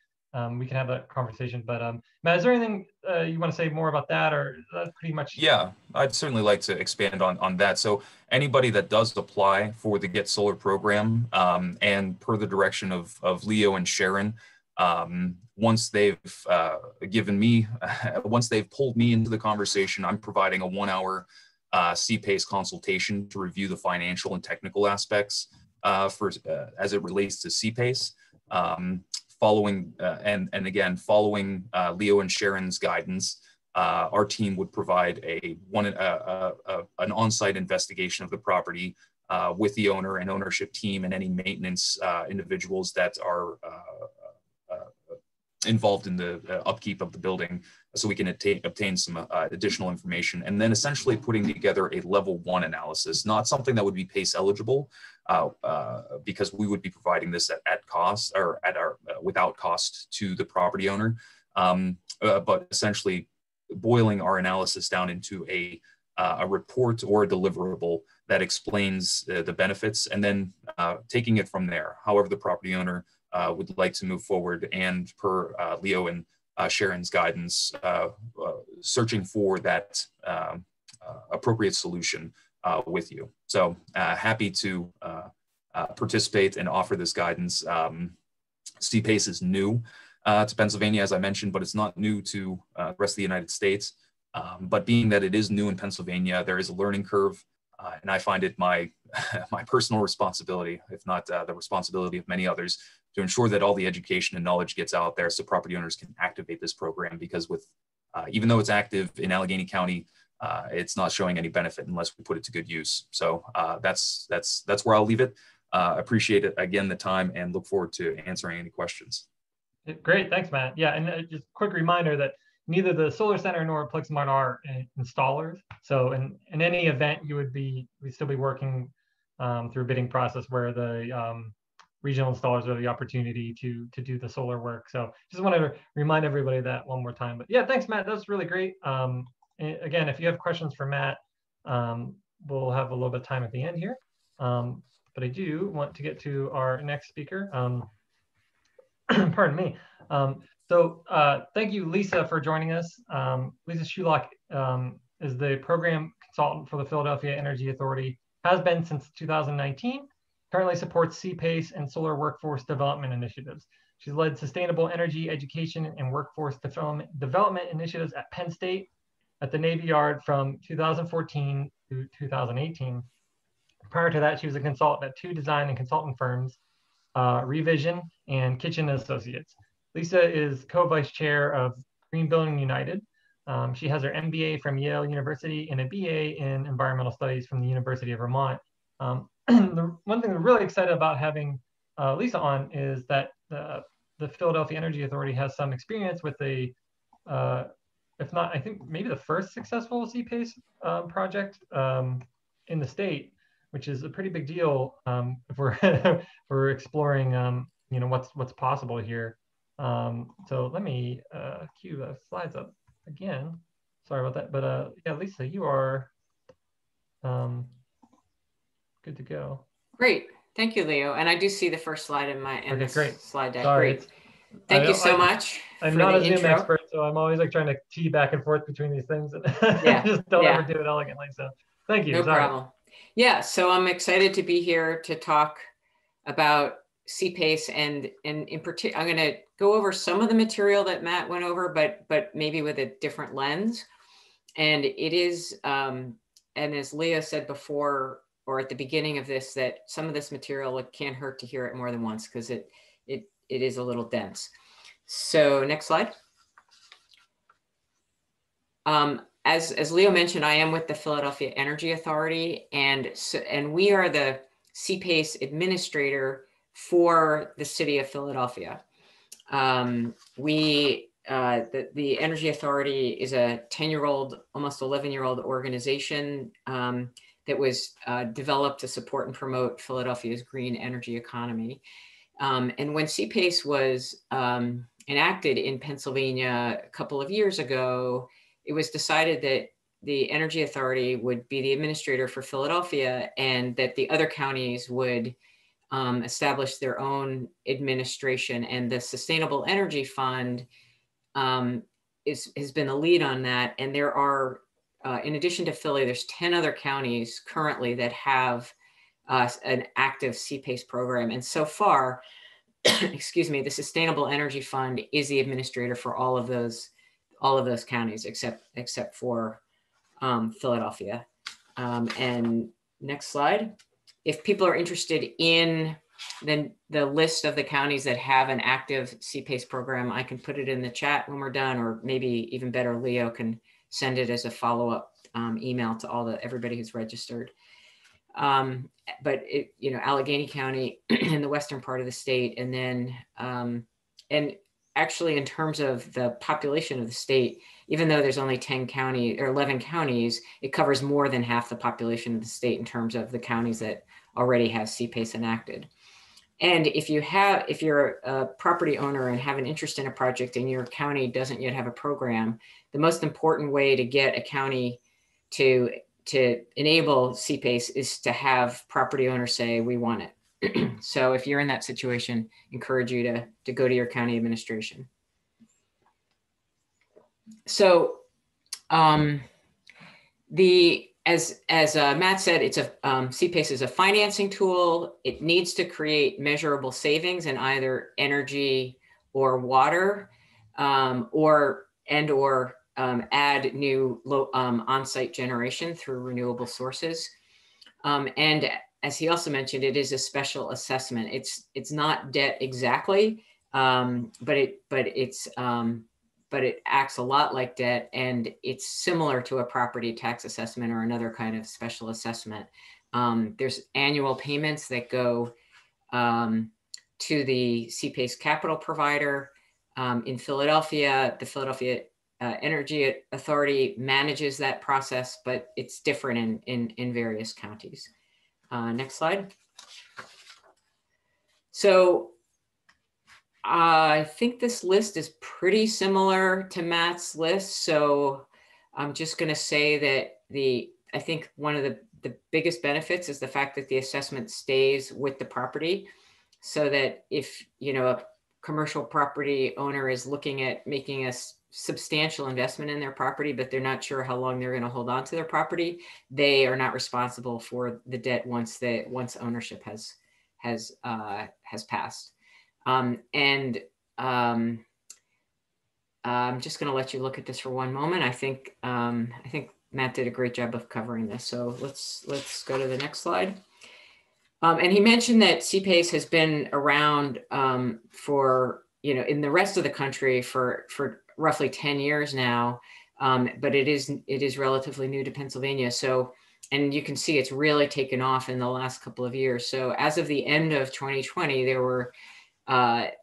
we can have that conversation. But Matt, is there anything you want to say more about that, or that's pretty much? Yeah, I'd certainly like to expand on that. So anybody that does apply for the Get Solar program, and per the direction of Leo and Sharon, once they've given me, once they've pulled me into the conversation, I'm providing a 1-hour CPACE consultation to review the financial and technical aspects as it relates to CPACE. Following following Leo and Sharon's guidance, our team would provide an on-site investigation of the property with the owner and ownership team and any maintenance individuals that are involved in the upkeep of the building, so we can obtain some additional information, and then essentially putting together a level 1 analysis, not something that would be PACE eligible, because we would be providing this at cost, or without cost to the property owner, but essentially boiling our analysis down into a report or a deliverable that explains the benefits, and then taking it from there. However the property owner would like to move forward, and per Leo and Sharon's guidance, searching for that appropriate solution with you. So happy to participate and offer this guidance. CPACE is new to Pennsylvania, as I mentioned, but it's not new to the rest of the United States. But being that it is new in Pennsylvania, there is a learning curve, and I find it my personal responsibility, if not the responsibility of many others, to ensure that all the education and knowledge gets out there so property owners can activate this program, because with even though it's active in Allegheny County, it's not showing any benefit unless we put it to good use. So that's where I'll leave it. Appreciate it again, the time, and look forward to answering any questions. Great, thanks, Matt. Yeah, and just a quick reminder that neither the Solar Center nor Plixmart are installers. So in any event, we'd still be working through a bidding process where the regional installers are the opportunity to do the solar work. So just wanted to remind everybody that one more time. But yeah, thanks, Matt. That was really great. Again, if you have questions for Matt, we'll have a little bit of time at the end here. But I do want to get to our next speaker. Pardon me. So thank you, Lisa, for joining us. Lisa Shulock is the program consultant for the Philadelphia Energy Authority, has been since 2019, currently supports CPACE and solar workforce development initiatives. She's led sustainable energy education and workforce development initiatives at Penn State, at the Navy Yard from 2014 to 2018. Prior to that, she was a consultant at 2 design and consultant firms, Revision and Kitchen Associates. Lisa is co-vice chair of Green Building United. She has her MBA from Yale University and a BA in environmental studies from the University of Vermont. The one thing we're really excited about having Lisa on is that the Philadelphia Energy Authority has some experience with if not, I think maybe the first successful CPACE project in the state, which is a pretty big deal if we're exploring what's possible here. So let me cue the slides up again. Sorry about that, but yeah, Lisa, you are good to go. Great, thank you, Leo. And I do see the first slide in great. Slide deck. Sorry, great. Thank you so much. I'm not a Zoom expert, so I'm always like trying to tee back and forth between these things. Yeah, just don't ever do it elegantly. So thank you. No problem. Yeah, so I'm excited to be here to talk about CPACE, and in particular, I'm going to go over some of the material that Matt went over, but maybe with a different lens. And it is, and as Leo said before, or at the beginning of this, that some of this material, it can't hurt to hear it more than once, because it is a little dense. So next slide. As Leo mentioned, I am with the Philadelphia Energy Authority, and we are the CPACE administrator for the city of Philadelphia. The Energy Authority is a 10-year-old, almost 11-year-old organization that was developed to support and promote Philadelphia's green energy economy. And when CPACE was enacted in Pennsylvania a couple of years ago, it was decided that the Energy Authority would be the administrator for Philadelphia, and that the other counties would established their own administration, and the Sustainable Energy Fund has been the lead on that. And there are, in addition to Philly, there's 10 other counties currently that have an active CPACE program. And so far, excuse me, the Sustainable Energy Fund is the administrator for all of those counties except for Philadelphia. And next slide. If people are interested in the list of the counties that have an active CPACE program, I can put it in the chat when we're done, or maybe even better, Leo can send it as a follow-up email to everybody who's registered. But Allegheny County in the western part of the state, and then and actually in terms of the population of the state, even though there's only 10 counties or 11 counties, it covers more than half the population of the state in terms of the counties that already have CPACE enacted. And if you're a property owner and have an interest in a project and your county doesn't yet have a program, the most important way to get a county to enable CPACE is to have property owners say, we want it. So if you're in that situation, encourage you to go to your county administration. So as Matt said, it's CPACE is a financing tool. It needs to create measurable savings in either energy or water, or add new on-site generation through renewable sources. And as he also mentioned, it is a special assessment. It's not debt exactly, but it acts a lot like debt, and it's similar to a property tax assessment or another kind of special assessment. There's annual payments that go to the CPACE capital provider. In Philadelphia, the Philadelphia Energy Authority manages that process, but it's different in various counties. Next slide. So I think this list is pretty similar to Matt's list. So I'm just going to say that I think one of the biggest benefits is the fact that the assessment stays with the property, so that if a commercial property owner is looking at making a substantial investment in their property, but they're not sure how long they're going to hold on to their property, they are not responsible for the debt once ownership has passed. I'm just going to let you look at this for one moment. I think Matt did a great job of covering this. So let's go to the next slide. And he mentioned that CPACE has been around for in the rest of the country for roughly 10 years now, but it is relatively new to Pennsylvania. So, and you can see it's really taken off in the last couple of years. So as of the end of 2020, there were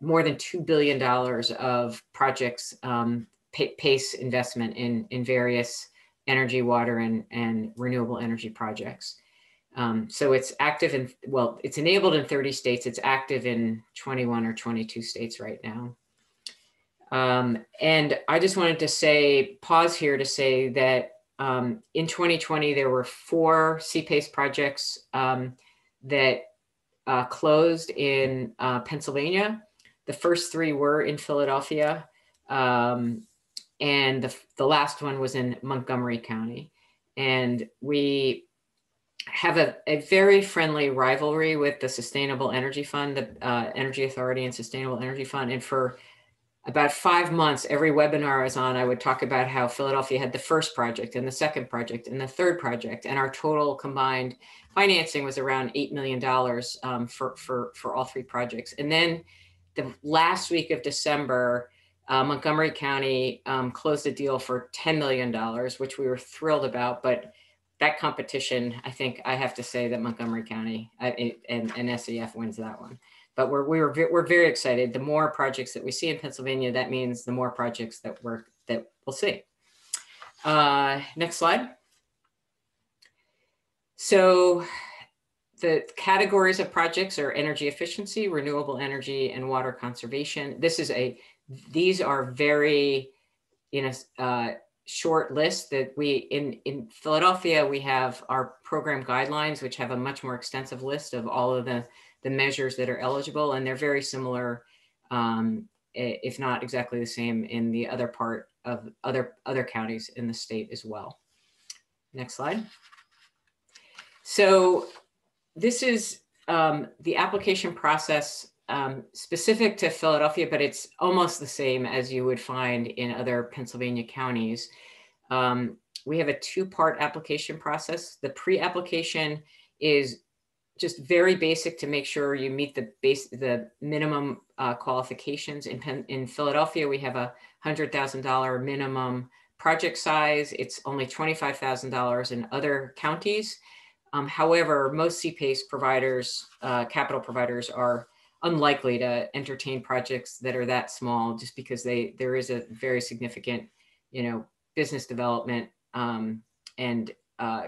more than $2 billion of projects, PACE investment in various energy, water, and renewable energy projects. So it's active it's enabled in 30 states. It's active in 21 or 22 states right now. And I just wanted to pause here to say that in 2020, there were 4 CPACE projects that closed in Pennsylvania. The first 3 were in Philadelphia, and the last one was in Montgomery County. And we have a very friendly rivalry with the Sustainable Energy Fund, the Energy Authority and Sustainable Energy Fund. And for about 5 months, every webinar I was on, I would talk about how Philadelphia had the first project and the second project and the third project. And our total combined financing was around $8 million for all 3 projects. And then the last week of December, Montgomery County closed a deal for $10 million, which we were thrilled about. But that competition, I think I have to say that Montgomery County and SEF wins that one. But we're very excited. The more projects that we see in Pennsylvania, that means the more projects that we'll see. Next slide. So the categories of projects are energy efficiency, renewable energy, and water conservation. These are very short list that in Philadelphia, we have our program guidelines, which have a much more extensive list of all of the the measures that are eligible, and they're very similar, if not exactly the same, in the other part of other counties in the state as well. Next slide. So this is the application process specific to Philadelphia, but it's almost the same as you would find in other Pennsylvania counties. We have a two-part application process. The pre-application is just very basic to make sure you meet the minimum qualifications. In Philadelphia, we have a $100,000 minimum project size. It's only $25,000 in other counties. However, most CPACE providers, capital providers, are unlikely to entertain projects that are that small, just because there is a very significant, business development and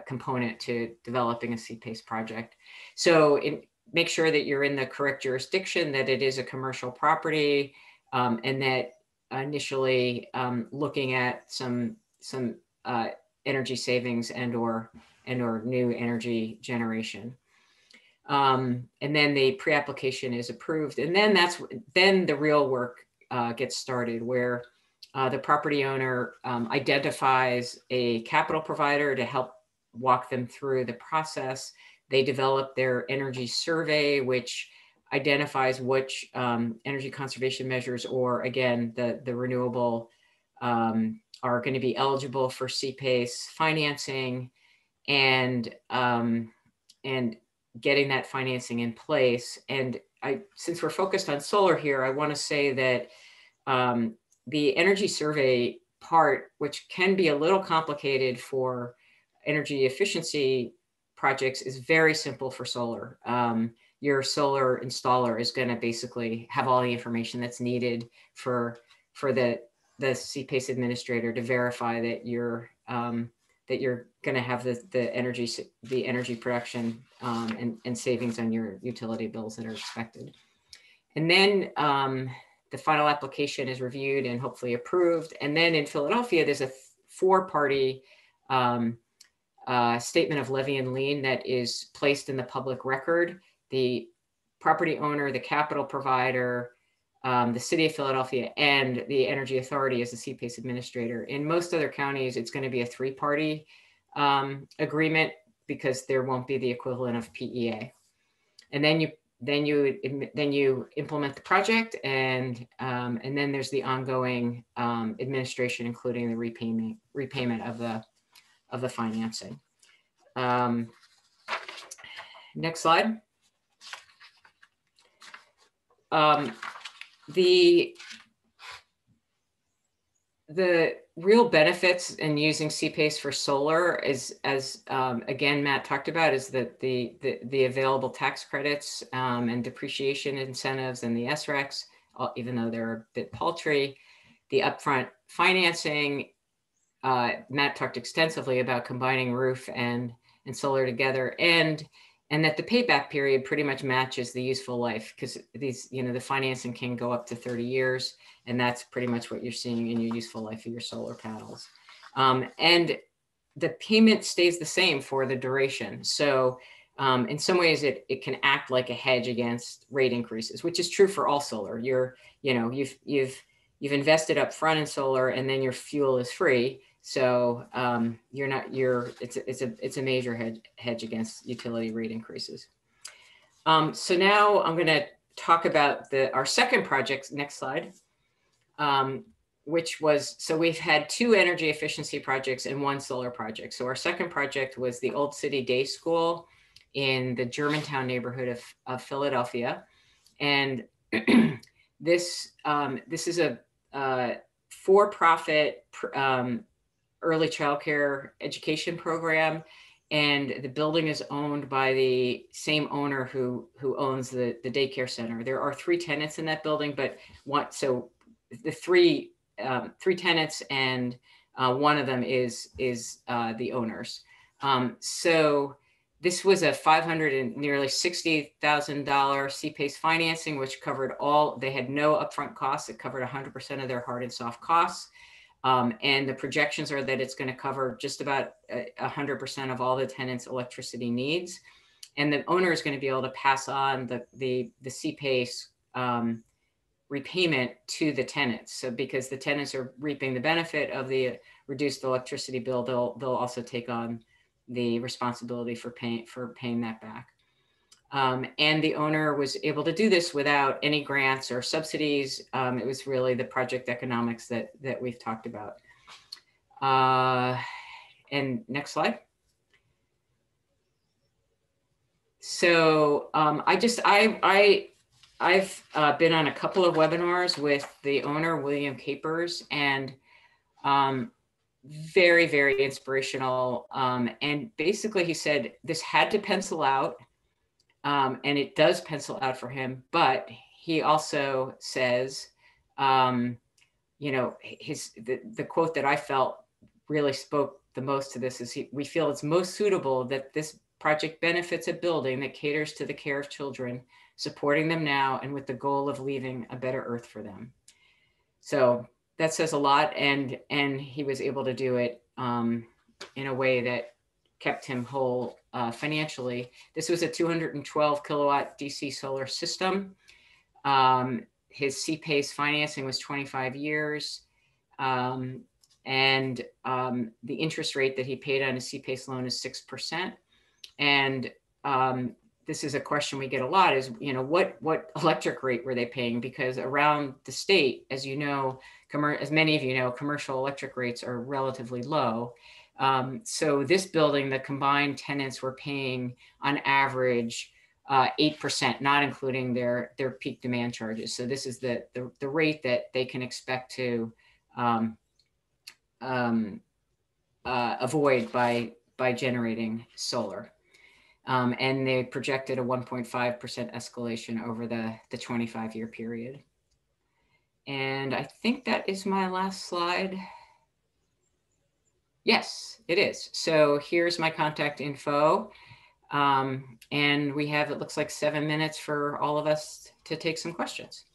component to developing a CPACE project. So make sure that you're in the correct jurisdiction, that it is a commercial property, and that initially looking at some energy savings and or new energy generation. And then the pre-application is approved, and then the real work gets started, where the property owner identifies a capital provider to help walk them through the process. They develop their energy survey, which identifies which energy conservation measures, or again, the renewable, are going to be eligible for CPACE financing, and getting that financing in place. And since we're focused on solar here, I want to say that the energy survey part, which can be a little complicated for energy efficiency projects, is very simple for solar. Your solar installer is going to basically have all the information that's needed for the CPACE administrator to verify that you're going to have the energy production and savings on your utility bills that are expected. And then the final application is reviewed and hopefully approved. And then in Philadelphia, there's a 4-party statement of levy and lien that is placed in the public record. The property owner, the capital provider, the city of Philadelphia, and the Energy Authority as the CPACE administrator. In most other counties, it's going to be a 3-party agreement, because there won't be the equivalent of PEA. And then you implement the project, and then there's the ongoing administration, including the repayment of the financing. Next slide. The real benefits in using CPACE for solar is, as again Matt talked about, is that the available tax credits and depreciation incentives and the SRECs, even though they're a bit paltry. The upfront financing, Matt talked extensively about combining roof and solar together, and that the payback period pretty much matches the useful life, because these, the financing can go up to 30 years, and that's pretty much what you're seeing in your useful life of your solar panels. And the payment stays the same for the duration. So in some ways, it can act like a hedge against rate increases, which is true for all solar. You've invested up front in solar, and then your fuel is free. So it's a major hedge against utility rate increases. So now I'm going to talk about our second project. Next slide. Which was, so we've had 2 energy efficiency projects and 1 solar project. So our second project was the Old City Day School in the Germantown neighborhood of Philadelphia. And this is a for-profit early childcare education program, and the building is owned by the same owner who owns the daycare center. There are 3 tenants in that building, but the 3 tenants, and one of them is the owners. So this was a nearly $60,000 CPACE financing, which covered they had no upfront costs. It covered 100% of their hard and soft costs. And the projections are that it's going to cover just about 100% of all the tenants' electricity needs. and the owner is going to be able to pass on the CPACE repayment to the tenants. So because the tenants are reaping the benefit of the reduced electricity bill, they'll also take on the responsibility for paying that back. And the owner was able to do this without any grants or subsidies. It was really the project economics that we've talked about. And next slide. So I've been on a couple of webinars with the owner, William Capers, and very, very inspirational. And basically he said this had to pencil out, and it does pencil out for him, but he also says, you know, the quote that I felt really spoke the most to this is we feel it's most suitable that this project benefits a building that caters to the care of children, supporting them now and with the goal of leaving a better earth for them. So that says a lot, and he was able to do it in a way that kept him whole financially. This was a 212 kilowatt DC solar system. His CPACE financing was 25 years. And the interest rate that he paid on his CPACE loan is 6%. And this is a question we get a lot is, you know, what electric rate were they paying? Because around the state, as you know, as many of you know, commercial electric rates are relatively low. So this building, the combined tenants were paying on average 8%, not including their peak demand charges. So this is the rate that they can expect to avoid by generating solar. And they projected a 1.5% escalation over the 25-year period. And I think that is my last slide. Yes, it is. So here's my contact info. And we have, it looks like 7 minutes for all of us to take some questions.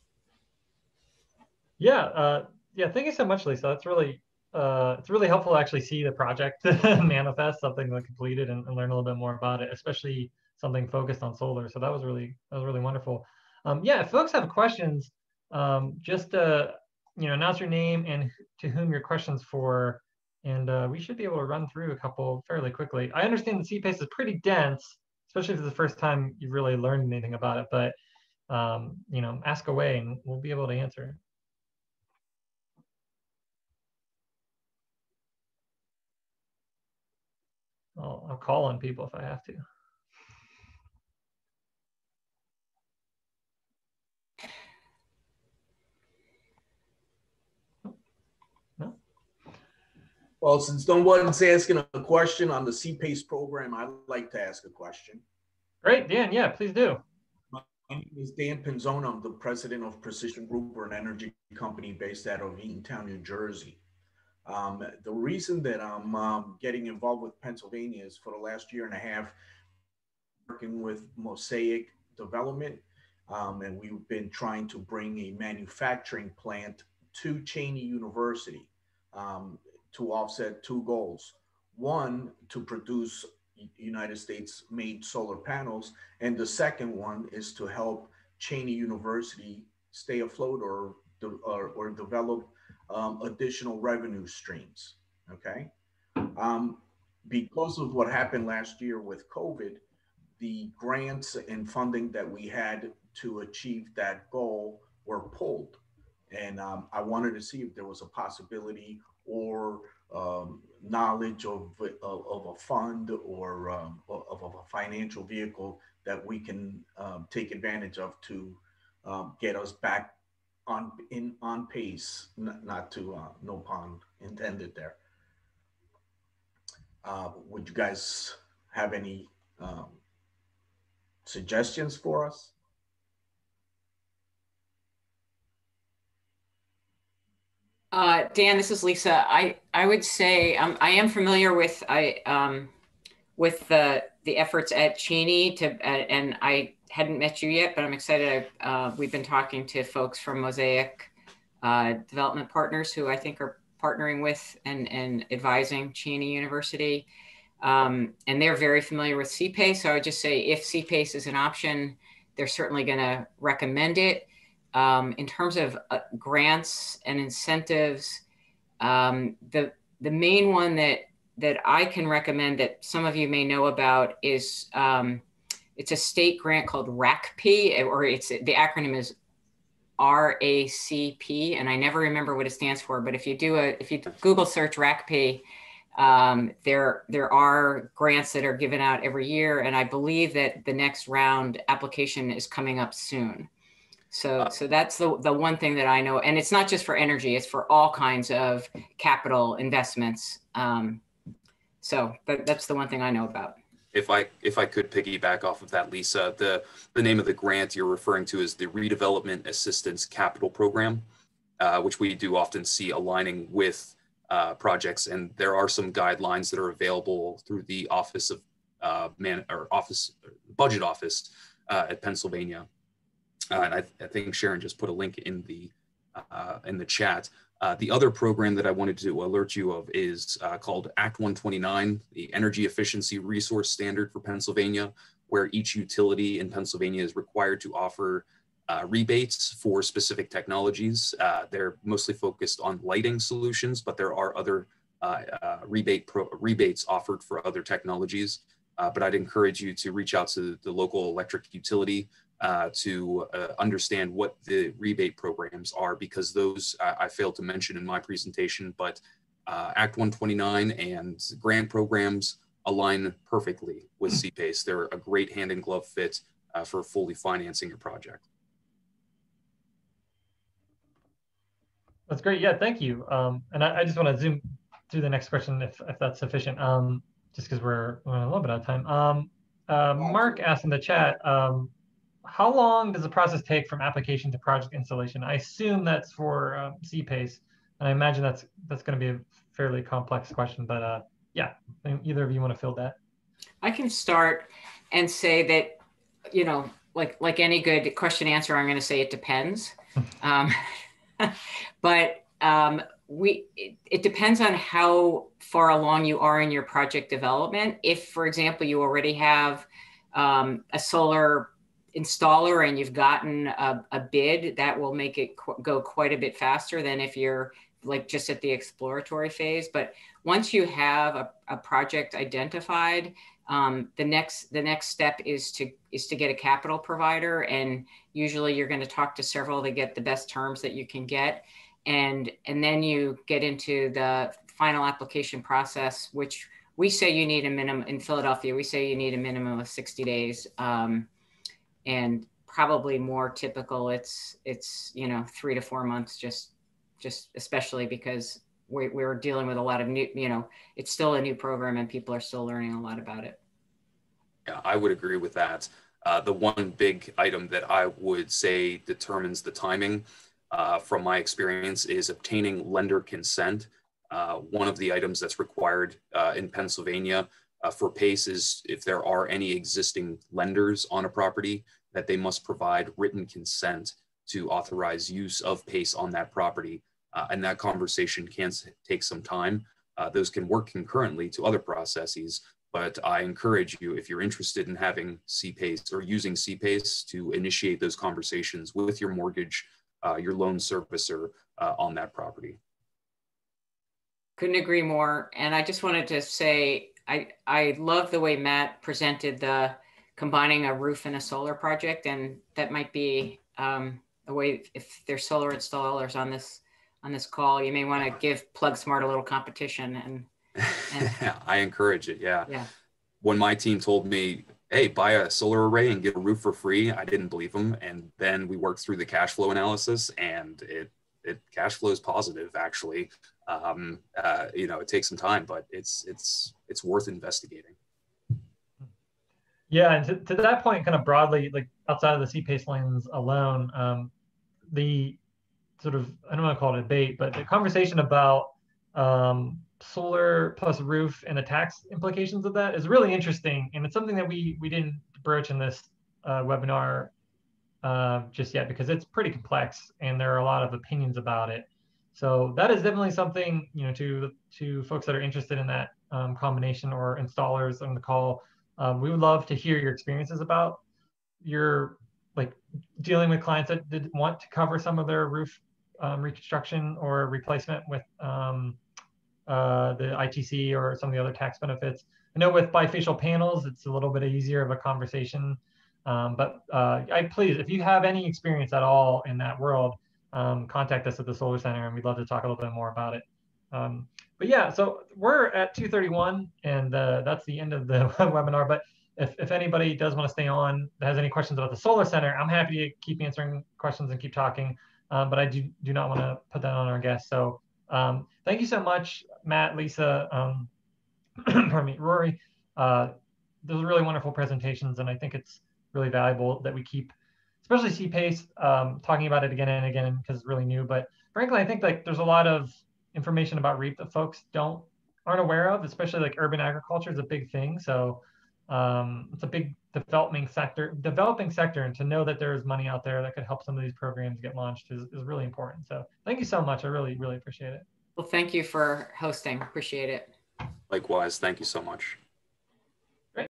Yeah, thank you so much, Lisa. That's really, it's really helpful to actually see the project manifest, something that completed, and learn a little bit more about it, especially something focused on solar. So that was really wonderful. Yeah, if folks have questions, just announce your name and to whom your question's for, and we should be able to run through a couple fairly quickly. I understand the CPACE is pretty dense, especially if it's the first time you've really learned anything about it, but ask away and we'll be able to answer. I'll call on people if I have to. No? Well, since no one's asking a question on the CPACE program, I'd like to ask a question. Great, Dan, yeah, please do. My name is Dan Pinzona. I'm the president of Precision Group. We're an energy company based out of Eatontown, New Jersey. The reason that I'm getting involved with Pennsylvania is for the last year and a half, working with Mosaic Development, and we've been trying to bring a manufacturing plant to Cheyney University to offset two goals. One, to produce United States made solar panels, and the second one is to help Cheyney University stay afloat or develop additional revenue streams. Okay, because of what happened last year with COVID, the grants and funding that we had to achieve that goal were pulled, and I wanted to see if there was a possibility or knowledge of a fund or of a financial vehicle that we can take advantage of to get us back on pace, not to no pun intended there. Would you guys have any suggestions for us? Dan, this is Lisa. I would say I am familiar with the efforts at Cheyney and I hadn't met you yet, but I'm excited. We've been talking to folks from Mosaic Development Partners who I think are partnering with and advising Cheyney University. And they're very familiar with CPACE. So I would just say if CPACE is an option, they're certainly going to recommend it. In terms of grants and incentives, the main one that I can recommend that some of you may know about is it's a state grant called RACP, or the acronym is RACP, and I never remember what it stands for. But if you Google search RACP, there are grants that are given out every year, and I believe that the next round application is coming up soon. So that's the one thing that I know, and it's not just for energy; it's for all kinds of capital investments. But that's the one thing I know about. If I could piggyback off of that, Lisa, the name of the grant you're referring to is the Redevelopment Assistance Capital Program, which we do often see aligning with projects, and there are some guidelines that are available through the Office of Budget Office at Pennsylvania, and I think Sharon just put a link in the chat. The other program that I wanted to alert you of is called Act 129, the Energy Efficiency Resource Standard for Pennsylvania, where each utility in Pennsylvania is required to offer rebates for specific technologies. They're mostly focused on lighting solutions, but there are other rebates offered for other technologies. But I'd encourage you to reach out to the local electric utility to understand what the rebate programs are, because those I failed to mention in my presentation, but Act 129 and grant programs align perfectly with CPACE. They're a great hand in glove fit for fully financing your project. That's great. Yeah, thank you. And I just want to zoom through the next question if that's sufficient, just because we're running a little bit out of time. Mark asked in the chat, how long does the process take from application to project installation? I assume that's for CPACE, and I imagine that's going to be a fairly complex question, but yeah, either of you want to fill that? I can start and say that, you know, like any good question answer, I'm going to say it depends. But it depends on how far along you are in your project development. If, for example, you already have a solar installer and you've gotten a bid, that will make it go quite a bit faster than if you're like just at the exploratory phase. But once you have a project identified, the next step is to get a capital provider, and usually you're going to talk to several to get the best terms that you can get, and then you get into the final application process, which we say you need a minimum in Philadelphia. We say you need a minimum of 60 days. And probably more typical, it's 3 to 4 months, just especially because we're dealing with a lot of new, it's still a new program and people are still learning a lot about it. Yeah, I would agree with that. The one big item that I would say determines the timing, from my experience, is obtaining lender consent. One of the items that's required in Pennsylvania for PACE is if there are any existing lenders on a property, that they must provide written consent to authorize use of PACE on that property. And that conversation can take some time. Those can work concurrently to other processes, but I encourage you, if you're interested in having CPACE or using CPACE, to initiate those conversations with your mortgage, your loan servicer on that property. Couldn't agree more. And I just wanted to say, I love the way Matt presented the combining a roof and a solar project, and that might be a way, if there's solar installers on this call, you may want to give PlugSmart a little competition. And I encourage it. Yeah. Yeah. When my team told me, hey, buy a solar array and get a roof for free, I didn't believe them. And then we worked through the cash flow analysis, and it cash flows positive, actually. It takes some time, but it's worth investigating. Yeah, and to that point, kind of broadly, like outside of the CPACE lens alone, the sort of, I don't want to call it a debate, but the conversation about solar plus roof and the tax implications of that is really interesting. And it's something that we didn't broach in this webinar just yet, because it's pretty complex and there are a lot of opinions about it. So that is definitely something, to folks that are interested in that combination or installers on the call, we would love to hear your experiences about your dealing with clients that did want to cover some of their roof reconstruction or replacement with the ITC or some of the other tax benefits. I know with bifacial panels, it's a little bit easier of a conversation, but please, if you have any experience at all in that world, contact us at the Solar Center, and we'd love to talk a little bit more about it. But yeah, so we're at 2:31, and that's the end of the webinar. But if anybody does want to stay on, that has any questions about the Solar Center, I'm happy to keep answering questions and keep talking. But I do not want to put that on our guests. So thank you so much, Matt, Lisa, pardon me, Rory. Those are really wonderful presentations, and I think it's really valuable that we keep, especially CPACE, talking about it again and again because it's really new. But frankly, I think there's a lot of information about REAP that folks aren't aware of, especially urban agriculture is a big thing. So it's a big developing sector, and to know that there is money out there that could help some of these programs get launched is really important. So thank you so much. I really, really appreciate it. Well, thank you for hosting. Appreciate it. Likewise. Thank you so much.